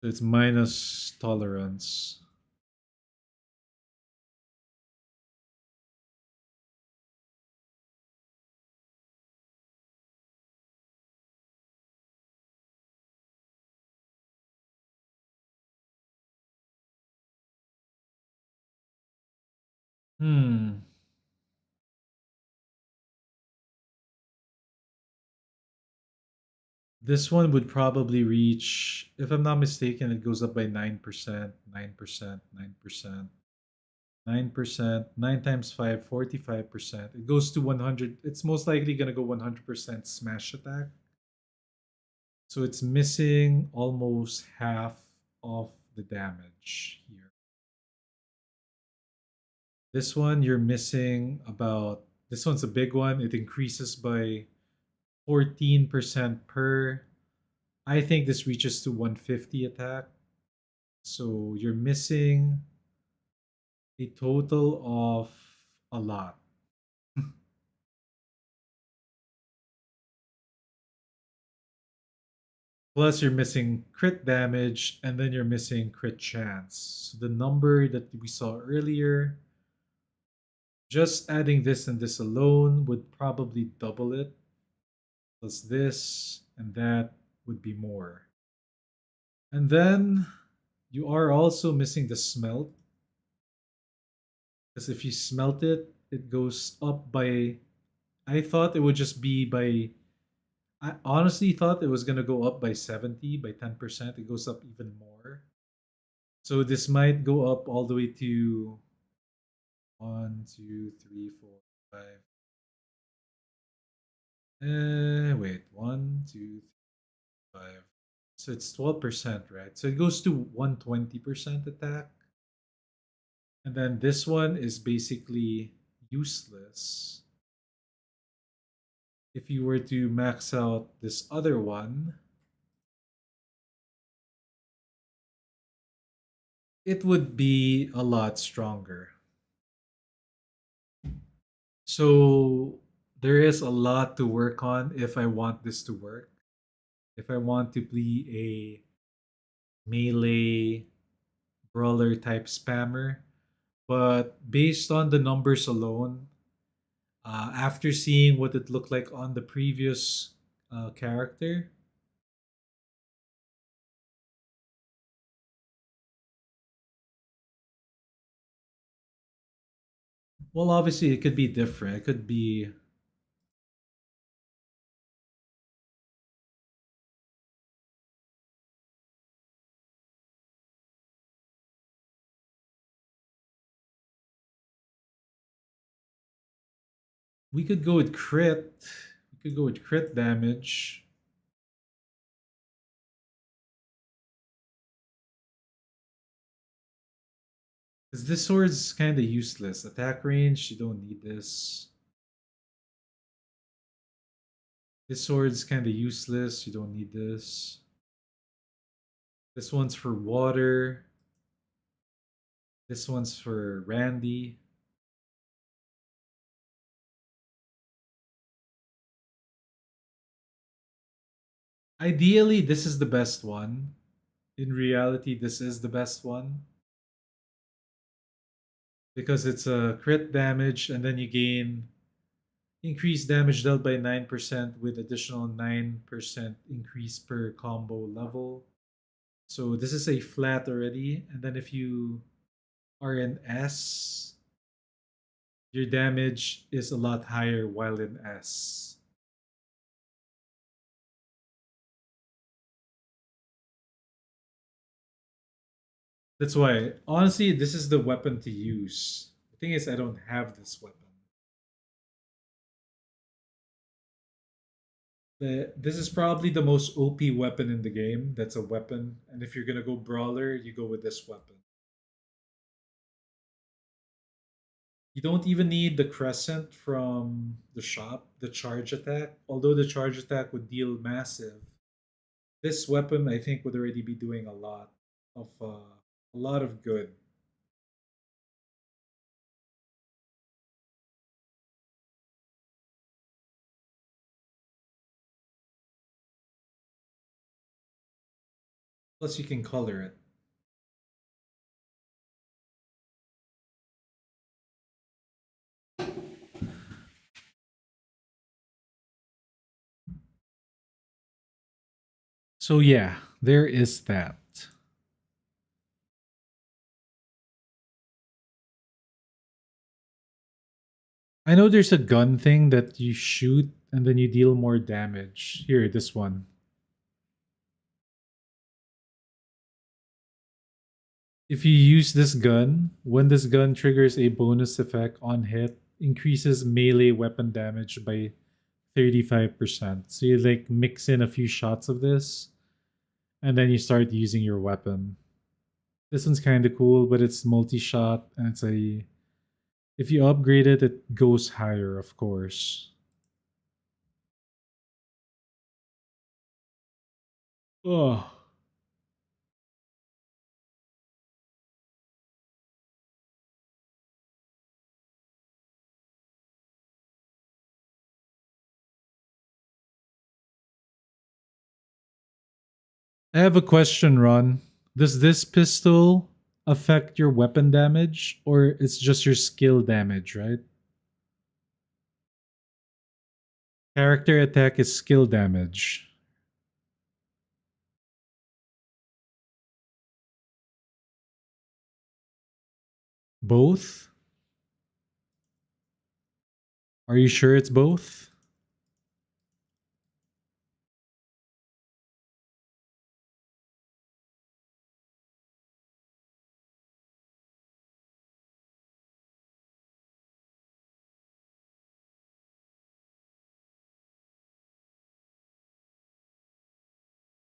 So it's minus tolerance. Hmm. This one would probably reach, if I'm not mistaken, it goes up by 9%, 9%, 9%, 9%, 9 times 5, 45%. It goes to 100. It's most likely going to go 100% smash attack. So it's missing almost half of the damage here. This one, you're missing about, this one's a big one. It increases by 14% per. I think this reaches to 150 attack. So you're missing a total of a lot. Plus, you're missing crit damage, and then you're missing crit chance. So the number that we saw earlier, just adding this and this alone would probably double it. Plus this and that would be more. And then you are also missing the smelt. Because if you smelt it, it goes up by. I thought it would just be by. I honestly thought it was going to go up by 70, by 10%. It goes up even more. So this might go up all the way to 1, 2, 3, 4, 5. Wait, 1, 2, 3, 5. So it's 12%, right? So it goes to 120% attack. And then this one is basically useless. If you were to max out this other one, it would be a lot stronger. So there is a lot to work on if I want this to work. If I want to be a melee brawler type spammer. But based on the numbers alone, after seeing what it looked like on the previous character, well, obviously it could be different. It could be. We could go with crit. We could go with crit damage. Because this sword's kind of useless. Attack range, you don't need this. This sword's kind of useless. You don't need this. This one's for water. This one's for Randy. Ideally, this is the best one. In reality, this is the best one. Because it's a crit damage, and then you gain increased damage dealt by 9% with additional 9% increase per combo level. So this is a flat already. And then if you are in S, your damage is a lot higher while in S. That's why, honestly, this is the weapon to use. The thing is, I don't have this weapon. This is probably the most OP weapon in the game. That's a weapon. And if you're gonna go brawler, you go with this weapon. You don't even need the crescent from the shop, the charge attack. Although the charge attack would deal massive, this weapon I think would already be doing a lot of good. Plus, you can color it. So yeah, there is that. I know there's a gun thing that you shoot and then you deal more damage. Here, this one. If you use this gun, when this gun triggers a bonus effect on hit, increases melee weapon damage by 35%. So you like mix in a few shots of this and then you start using your weapon. This one's kind of cool, but it's multi-shot and it's a if you upgrade it, it goes higher, of course. Oh, I have a question, Ron. Does this pistol affect your weapon damage or it's just your skill damage, right? Character attack is skill damage. Both? Are you sure it's both?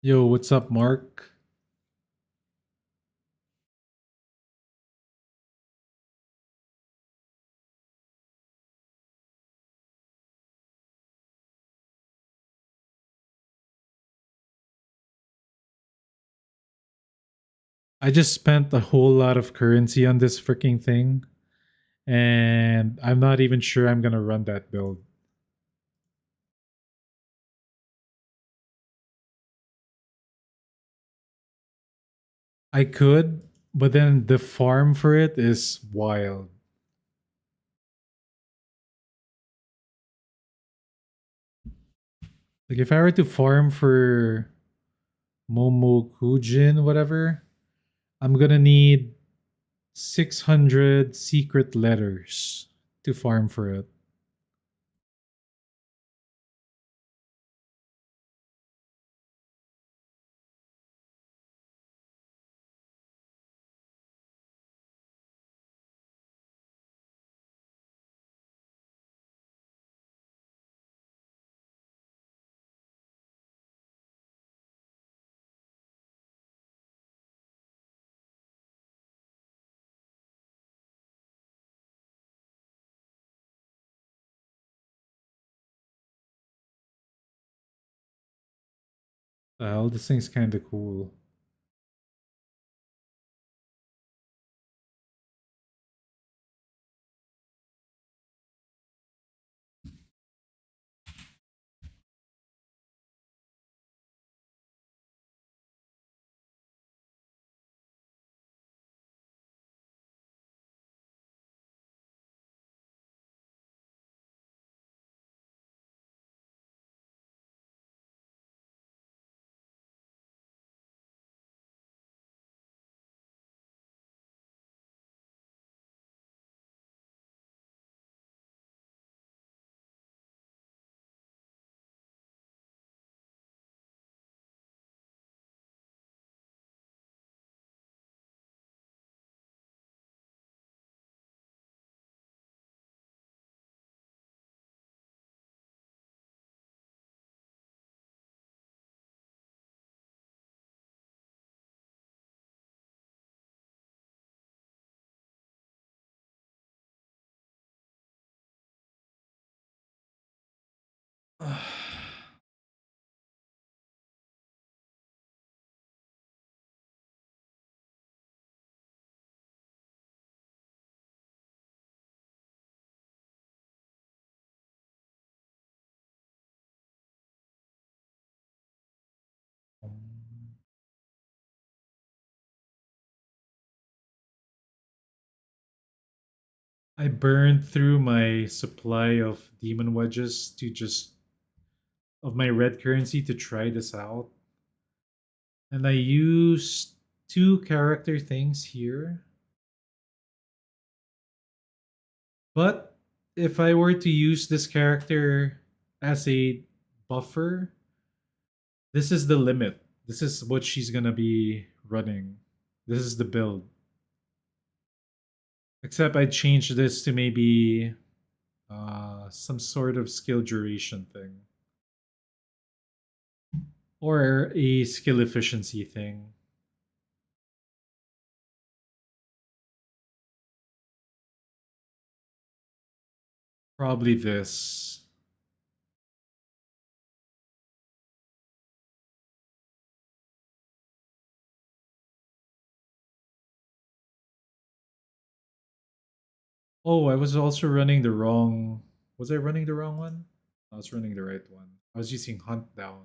Yo, what's up, Mark? I just spent a whole lot of currency on this freaking thing, and I'm not even sure I'm gonna run that build. I could, but then the farm for it is wild. Like if I were to farm for Momokujin, whatever, I'm gonna need 600 secret letters to farm for it. The hell, this thing's kind of cool. I burned through my supply of demon wedges to just of my red currency to try this out. And I used two character things here. But if I were to use this character as a buffer, this is the limit. This is what she's gonna be running. This is the build. Except I changed this to maybe some sort of skill duration thing. Or a skill efficiency thing. Probably this. Oh, I was also running the wrong. Was I running the wrong one? I was running the right one. I was using Hunt Down.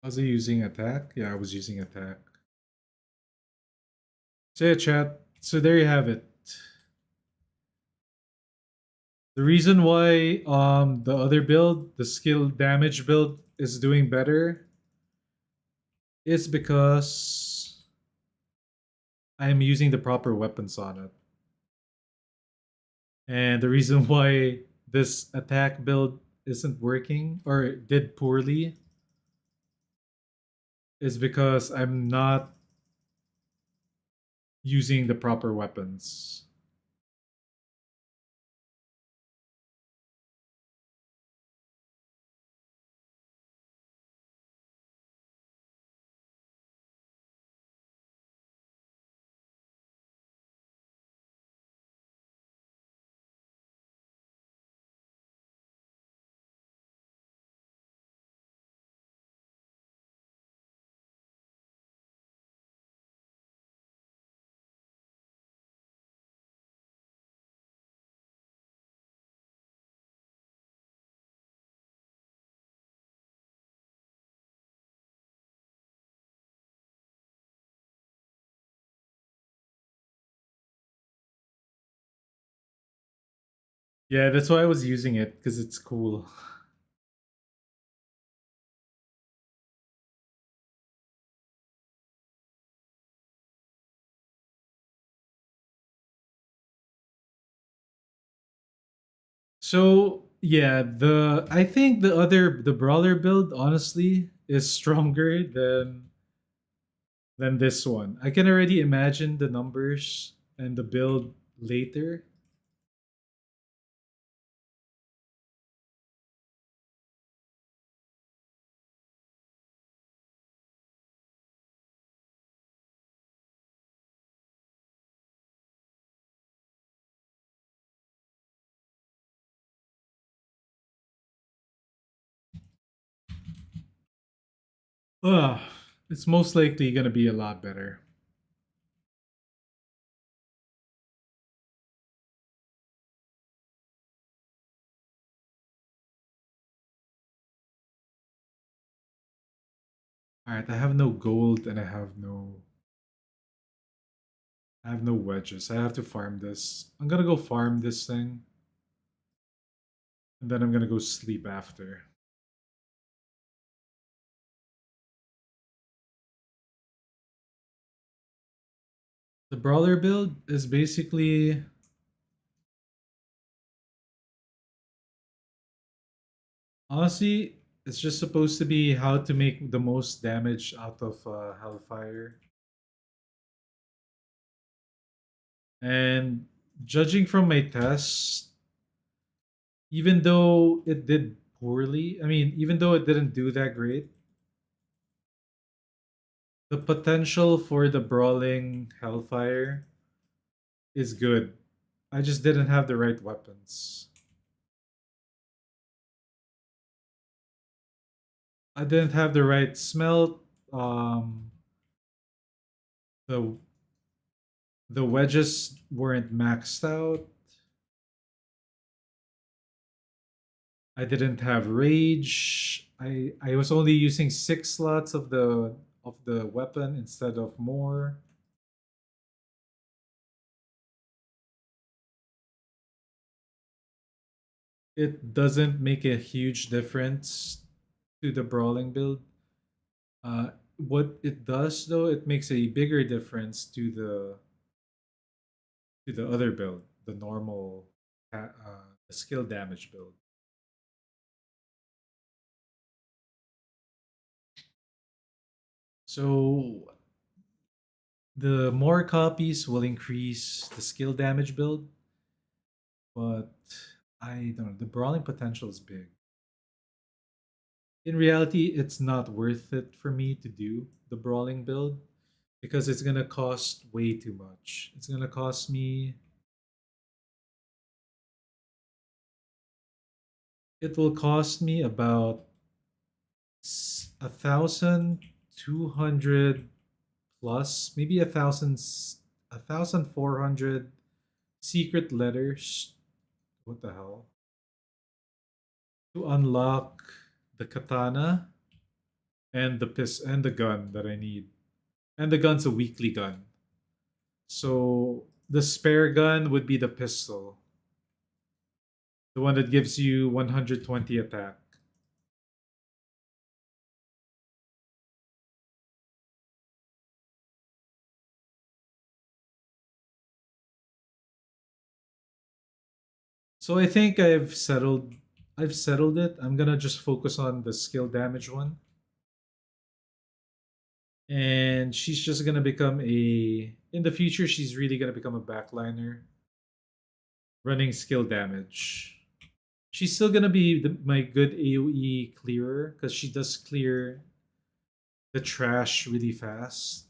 Was I using attack? Yeah, I was using attack. So yeah, chat. So there you have it. The reason why the other build, the skill damage build, is doing better is because I am using the proper weapons on it. And the reason why this attack build isn't working or did poorly is because I'm not using the proper weapons. Yeah, that's why I was using it because it's cool. So yeah, the I think the brawler build honestly is stronger than this one. I can already imagine the numbers and the build later. Ugh, it's most likely gonna be a lot better. Alright, I have no gold and I have no wedges. I have to farm this. I'm gonna go farm this thing. And then I'm gonna go sleep after. The brawler build is basically honestly, it's just supposed to be how to make the most damage out of Hellfire. And judging from my test, even though it did poorly, I mean, even though it didn't do that great, the potential for the brawling Hellfire is good. I just didn't have the right weapons. I didn't have the right smelt. the the wedges weren't maxed out. I didn't have rage. I was only using 6 slots of the weapon instead of more. It doesn't make a huge difference to the brawling build. What it does though, it makes a bigger difference to the other build, the normal the skill damage build. So the more copies will increase the skill damage build, but I don't know. The brawling potential is big. In reality, it's not worth it for me to do the brawling build because it's gonna cost way too much. It's gonna cost me. It will cost me about 1,200 plus, maybe 1,400 secret letters. What the hell? To unlock the katana and the gun that I need. And the gun's a weekly gun. So the spare gun would be the pistol, the one that gives you 120 attack. So I think I've settled it. I'm gonna just focus on the skill damage one. And she's just gonna become a in the future she's really gonna become a backliner running skill damage. She's still gonna be my good AoE clearer because she does clear the trash really fast.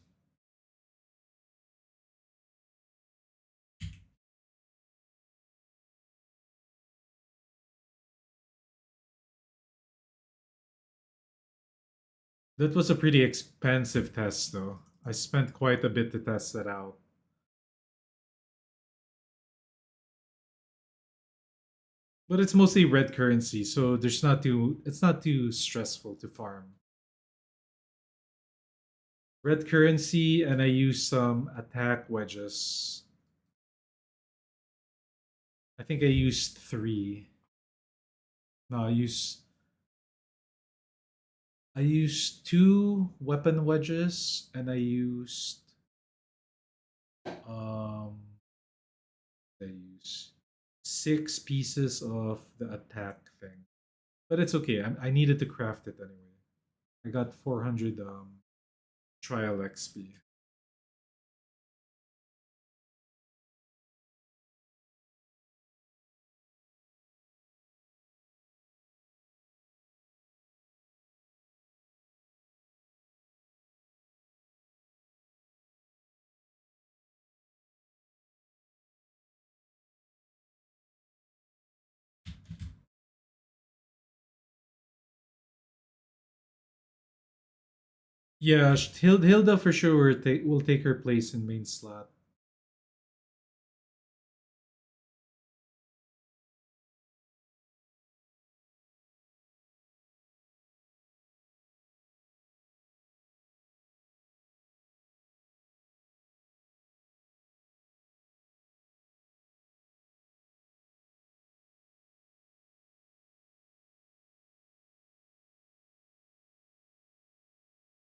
That was a pretty expensive test though. I spent quite a bit to test that out. But it's mostly red currency, so it's not too stressful to farm. Red currency and I use some attack wedges. I think I used 3. No, I used 2 weapon wedges and I used um I used 6 pieces of the attack thing. But it's okay. I needed to craft it anyway. I got 400 trial XP. Yeah, Hilda for sure will take her place in main slot.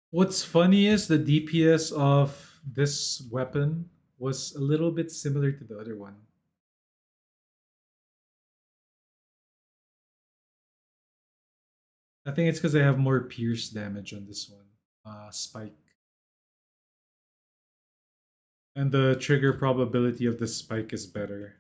What's funny is the DPS of this weapon was a little bit similar to the other one. I think it's because I have more pierce damage on this one. Spike. And the trigger probability of the spike is better.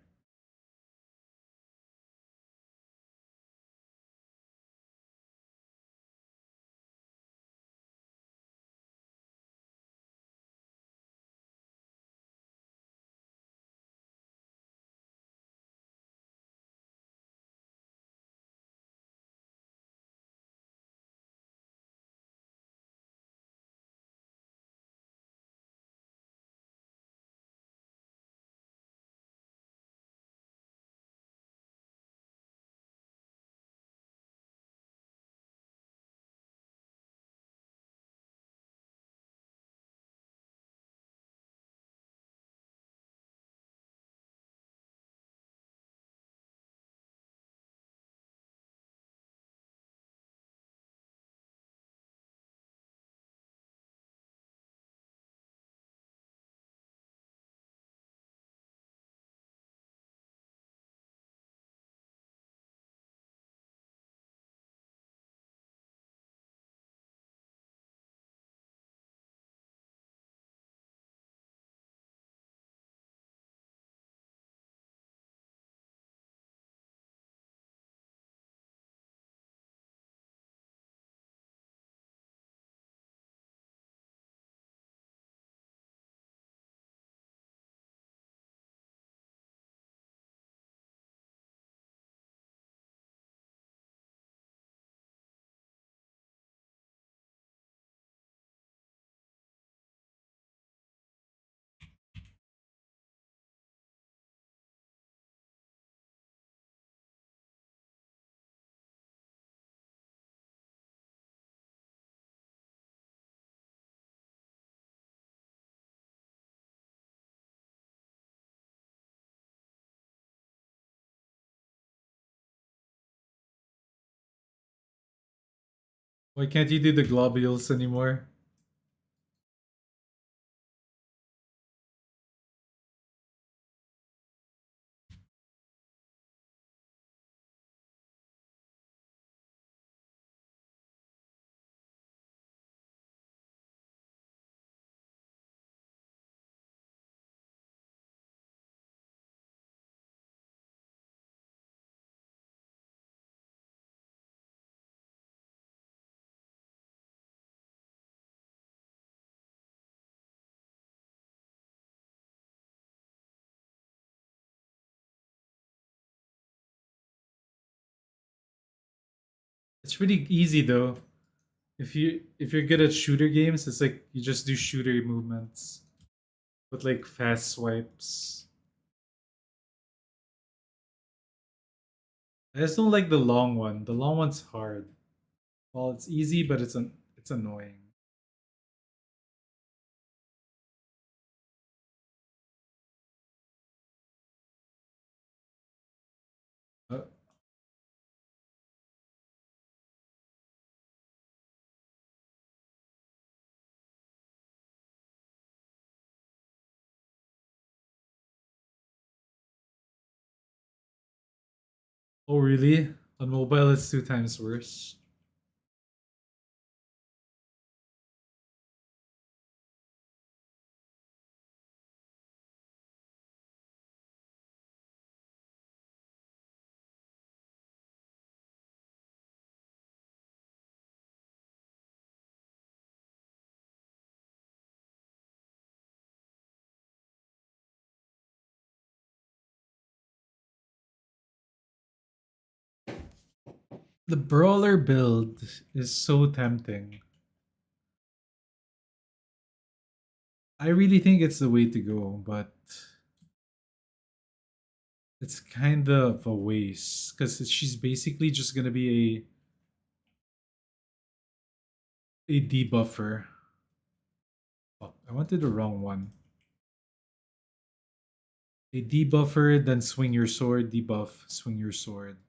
Why can't you do the globules anymore? It's really easy though. If you're good at shooter games, it's like you just do shooter movements with like fast swipes. I just don't like the long one. The long one's hard. Well, it's easy, but it's annoying. Uh, oh really? On mobile, it's two times worse. The brawler build is so tempting. I really think it's the way to go, but it's kind of a waste because she's basically just gonna be a debuffer. Oh, I wanted the wrong one. A debuffer, then swing your sword, debuff, swing your sword.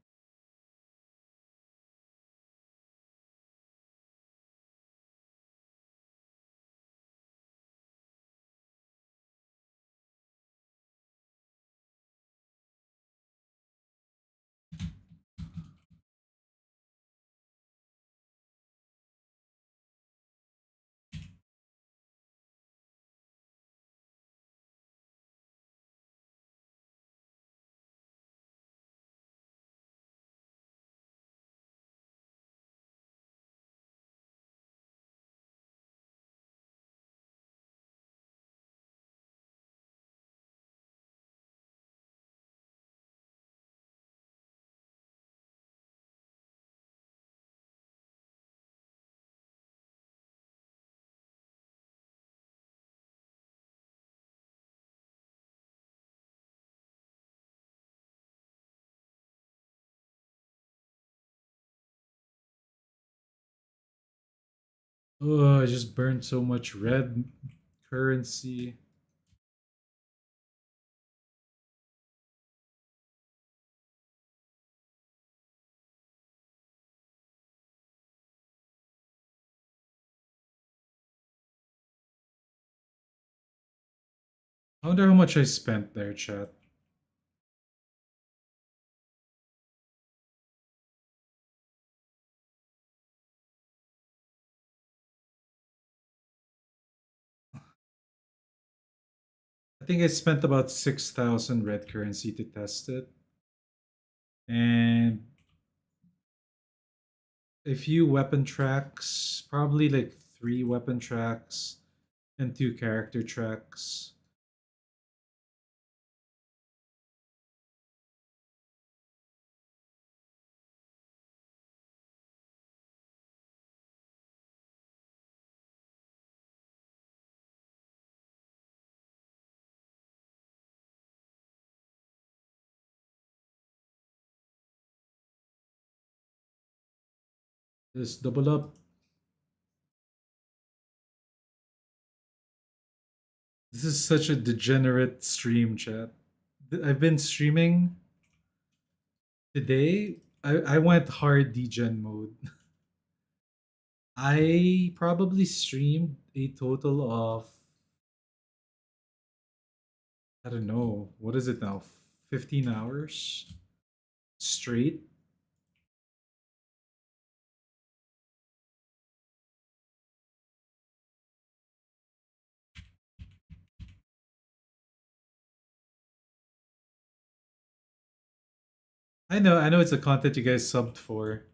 Oh, I just burned so much red currency. I wonder how much I spent there, chat. I think I spent about 6,000 red currency to test it. And a few weapon tracks, probably like three weapon tracks and two character tracks. Just double up. This is such a degenerate stream, chat. I've been streaming today. I went hard degen mode. I probably streamed a total of, I don't know, what is it now? 15 hours straight? I know it's a content you guys subbed for.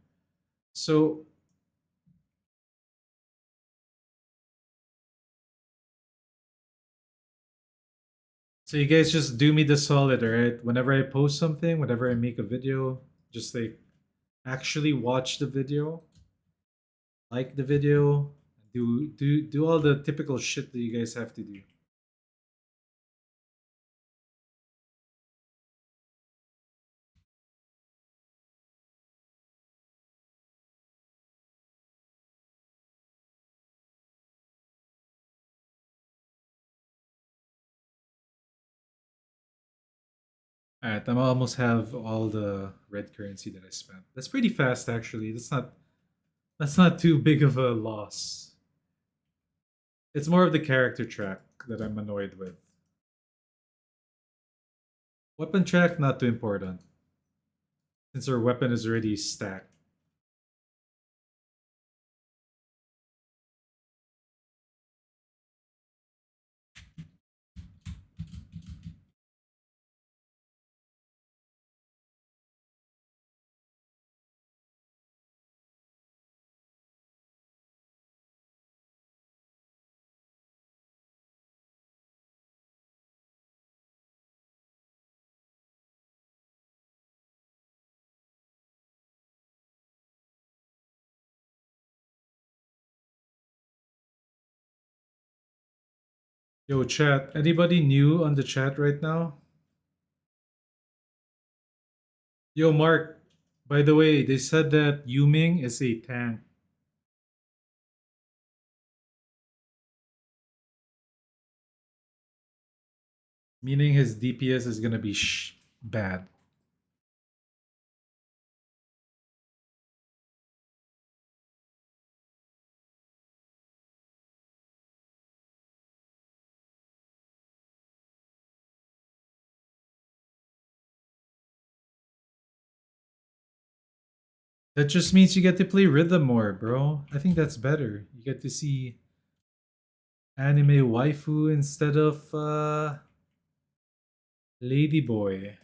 So so you guys just do me the solid, alright? Whenever I post something, whenever I make a video, just like actually watch the video, like the video, do all the typical shit that you guys have to do. Alright, I almost have all the red currency that I spent. That's pretty fast actually. That's not too big of a loss. It's more of the character track that I'm annoyed with. Weapon track not too important since our weapon is already stacked. Yo, chat. Anybody new on the chat right now? Yo, Mark. By the way, they said that Yuming is a tank, meaning his DPS is gonna be bad. That just means you get to play rhythm more, bro. I think that's better. You get to see anime waifu instead of ladyboy.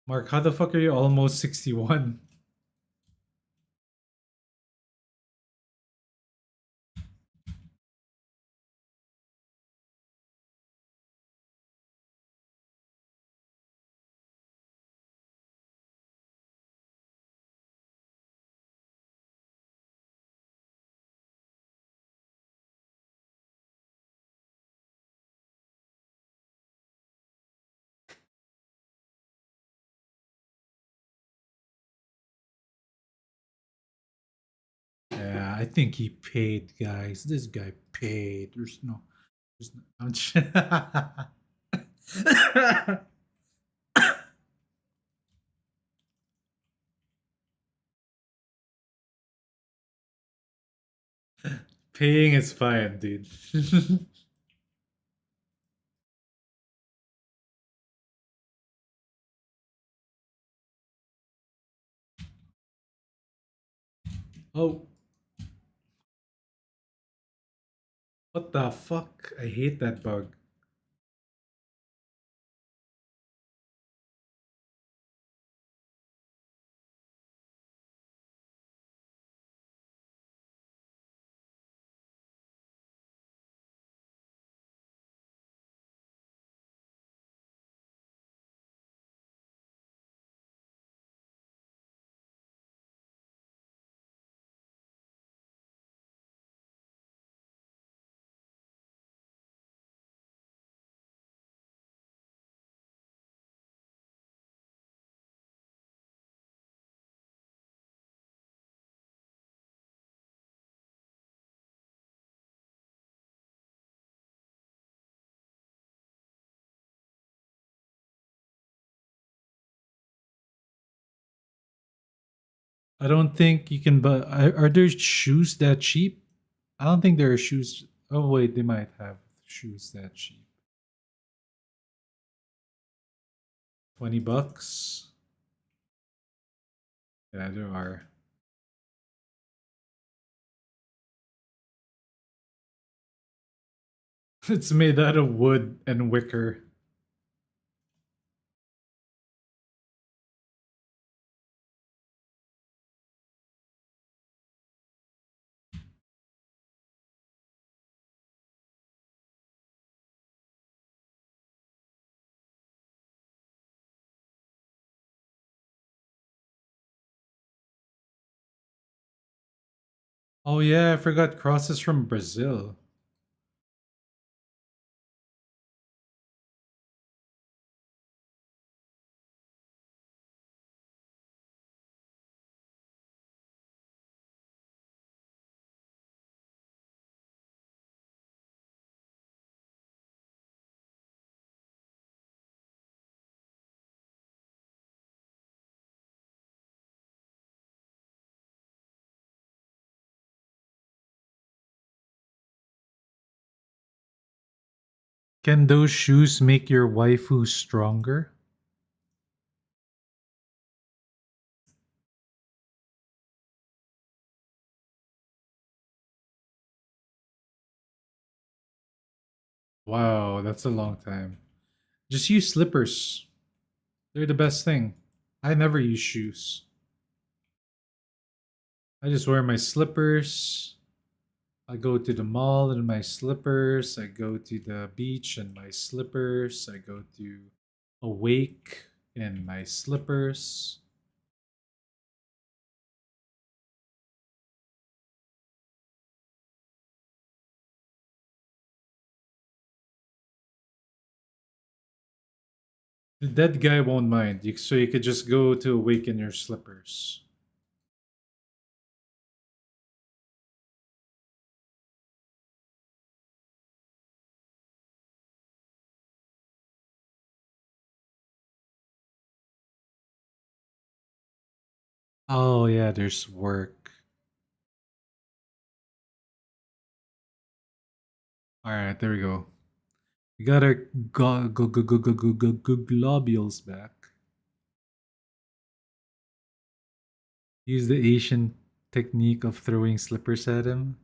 Mark, how the fuck are you almost 61? Yeah, I think he paid, guys. This guy paid. There's no. Paying is fine, dude. Oh, what the fuck? I hate that bug. I don't think you can buy. Are there shoes that cheap? I don't think there are shoes. Oh wait, they might have shoes that cheap. $20. Yeah, there are. It's made out of wood and wicker. Oh yeah, I forgot crosses from Brazil. Can those shoes make your waifu stronger? Wow, that's a long time. Just use slippers. They're the best thing. I never use shoes. I just wear my slippers. I go to the mall in my slippers. I go to the beach in my slippers. I go to a wake in my slippers. The dead guy won't mind. So you could just go to a wake in your slippers. Oh yeah, there's work. All right, there we go. We got our globules back. Use the Asian technique of throwing slippers at him.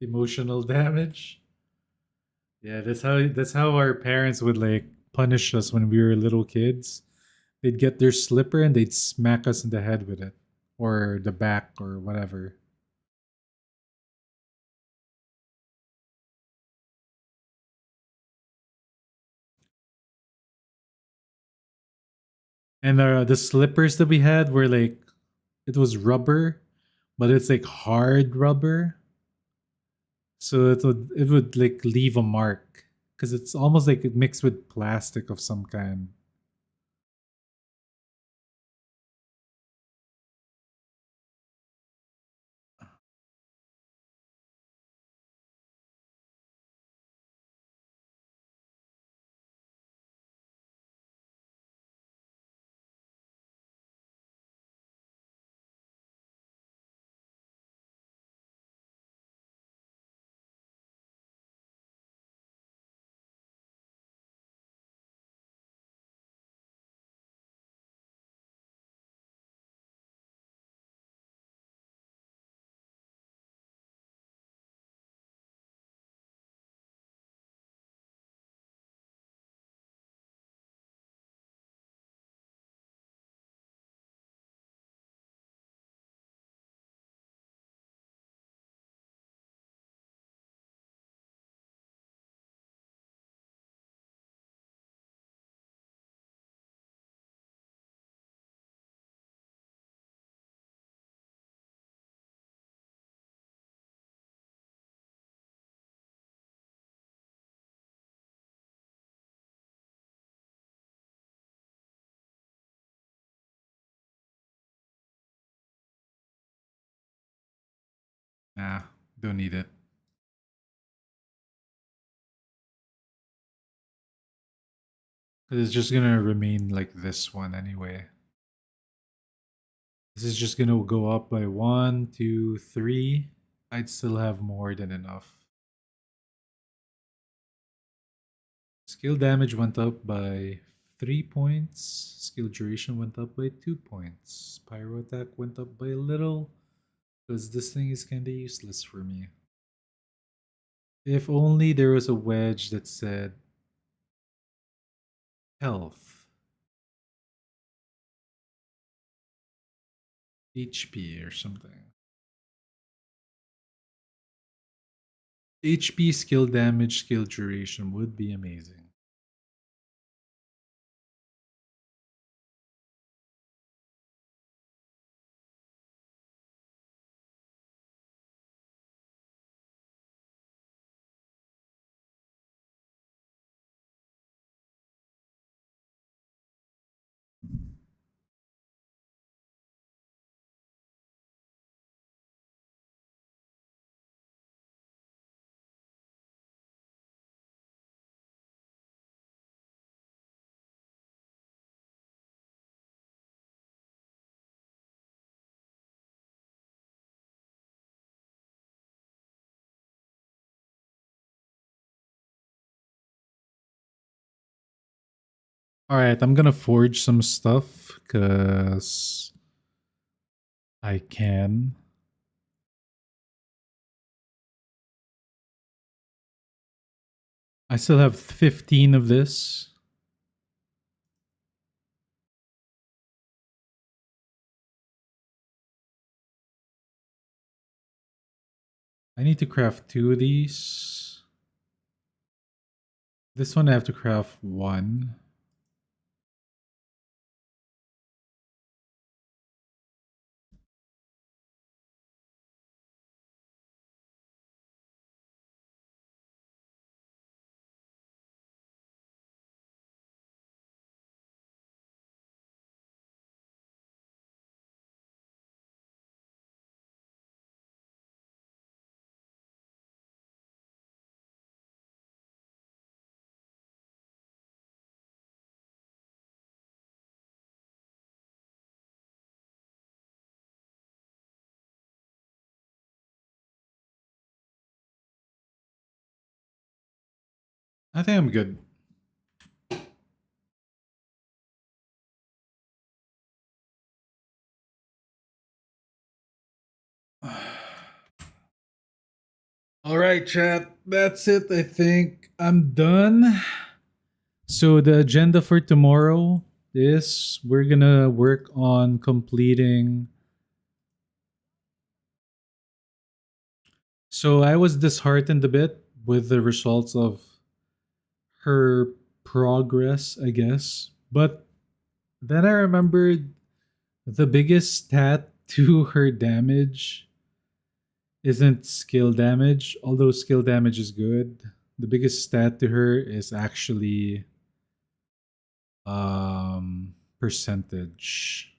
Emotional damage. Yeah, that's how our parents would like punish us when we were little kids. They'd get their slipper and they'd smack us in the head with it, or the back, or whatever. And the slippers that we had were like, it was rubber, but it's like hard rubber, so it would like leave a mark because it's almost like it mixed with plastic of some kind. Nah, don't need it. 'Cause it's just gonna remain like this one anyway. This is just gonna go up by 1, 2, 3. I'd still have more than enough. Skill damage went up by 3 points. Skill duration went up by 2 points. Pyro attack went up by a little. Because this thing is kinda useless for me. If only there was a wedge that said health, HP, or something. HP, skill damage, skill duration would be amazing. Alright, I'm gonna forge some stuff because I can. I still have 15 of this. I need to craft 2 of these. This one I have to craft 1. I think I'm good. All right, chat. That's it. I think I'm done. So the agenda for tomorrow is we're gonna work on completing. So I was disheartened a bit with the results of her progress, I guess. But then I remembered the biggest stat to her damage isn't skill damage, although skill damage is good. The biggest stat to her is actually percentage.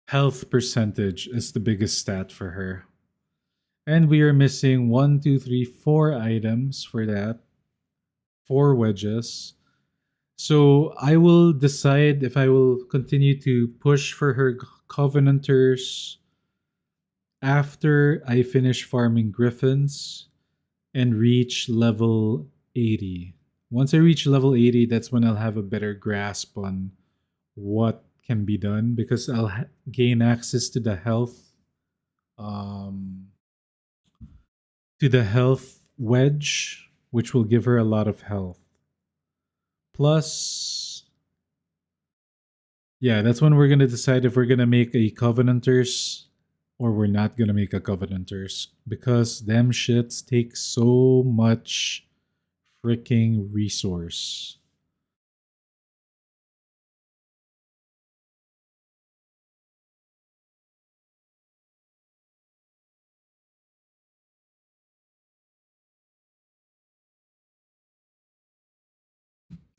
Health percentage is the biggest stat for her. And we are missing 1, 2, 3, 4 items for that. 4 wedges. So I will decide if I will continue to push for her covenanters after I finish farming griffins and reach level 80. Once I reach level 80, that's when I'll have a better grasp on what can be done because I'll gain access um, to the health wedge, which will give her a lot of health. Plus, yeah, that's when we're gonna decide if we're gonna make a covenanters or we're not gonna make a covenanters because them shits take so much freaking resource.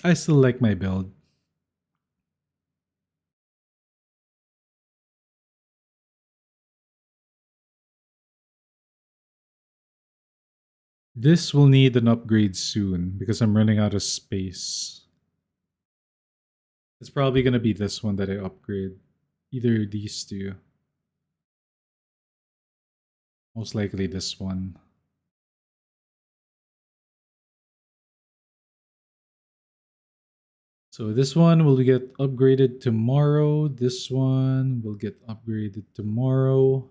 I still like my build. This will need an upgrade soon because I'm running out of space. It's probably gonna be this one that I upgrade. Either these two. Most likely this one. So this one will get upgraded tomorrow. This one will get upgraded tomorrow.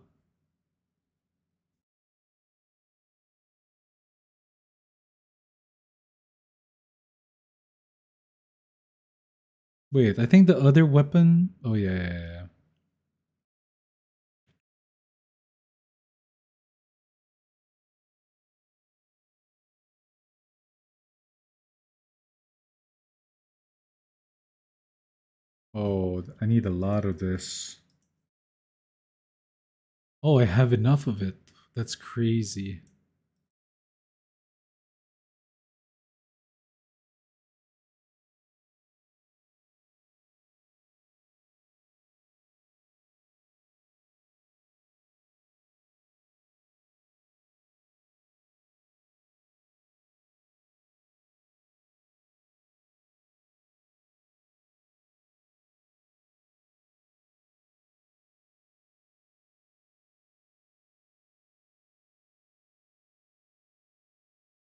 Wait, I think the other weapon. Oh yeah. Oh, I need a lot of this. Oh, I have enough of it. That's crazy.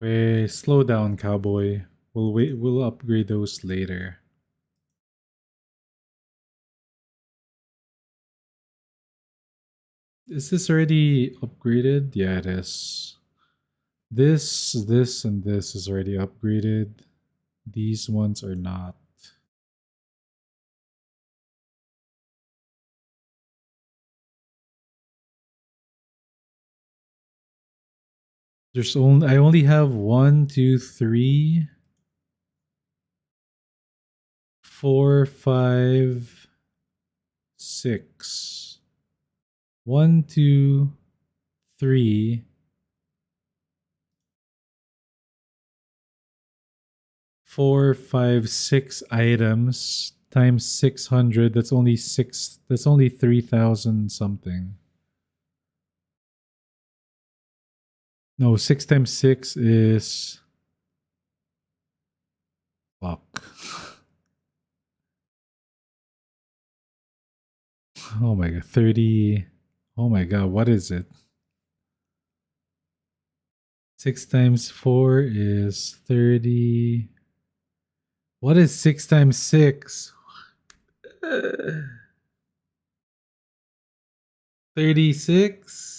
Wait, slow down, cowboy. We'll wait. We'll upgrade those later. Is this already upgraded? Yeah, it is. This, and this is already upgraded. These ones are not. I only have 1, 2, 3, 4, 5, 6. 1, 2, 3, 4, 5, 6 items times 600. That's only 6. That's only 3,000 something. No, 6 times 6 is. Fuck. Oh my god, 30. Oh my god, what is it? 6 times 4 is 30. What is 6 times 6? 36?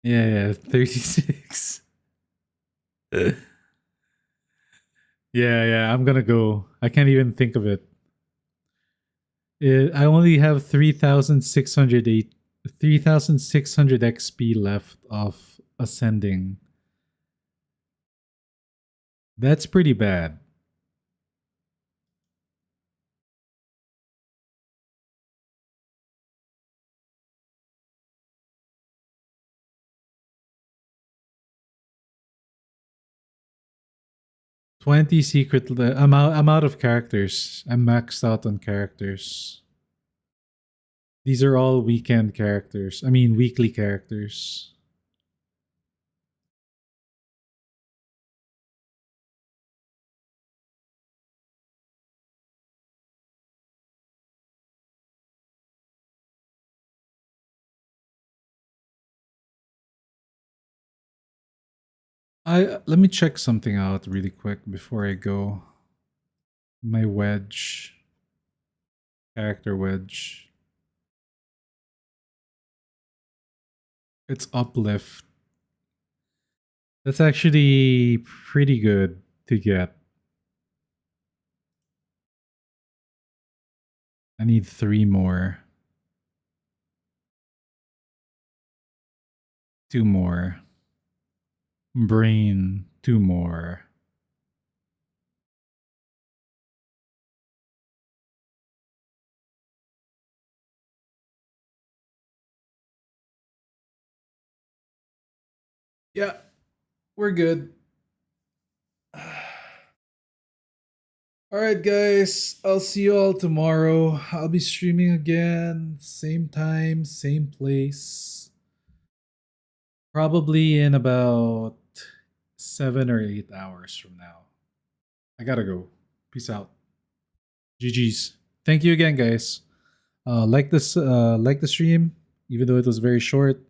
Yeah, 36. Yeah, I'm gonna go. I can't even think of it. I only have 3,600 XP left of ascending. That's pretty bad. I'm out of characters. I'm maxed out on characters. These are all weekend characters. I mean weekly characters. Let me check something out really quick before I go. My Wedge. Character Wedge. It's uplift. That's actually pretty good to get. I need 3 more. 2 more. Brain, 2 more. Yeah, we're good. All right, guys. I'll see you all tomorrow. I'll be streaming again. Same time, same place. Probably in about 7 or 8 hours from now. I gotta go. Peace out. GG's. Thank you again, guys. Like the stream, even though it was very short.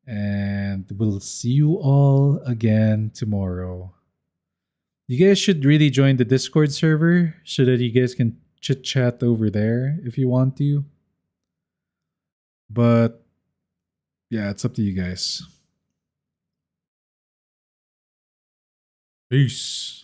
And we'll see you all again tomorrow. You guys should really join the Discord server so that you guys can chit chat over there if you want to. But yeah, it's up to you guys. Peace.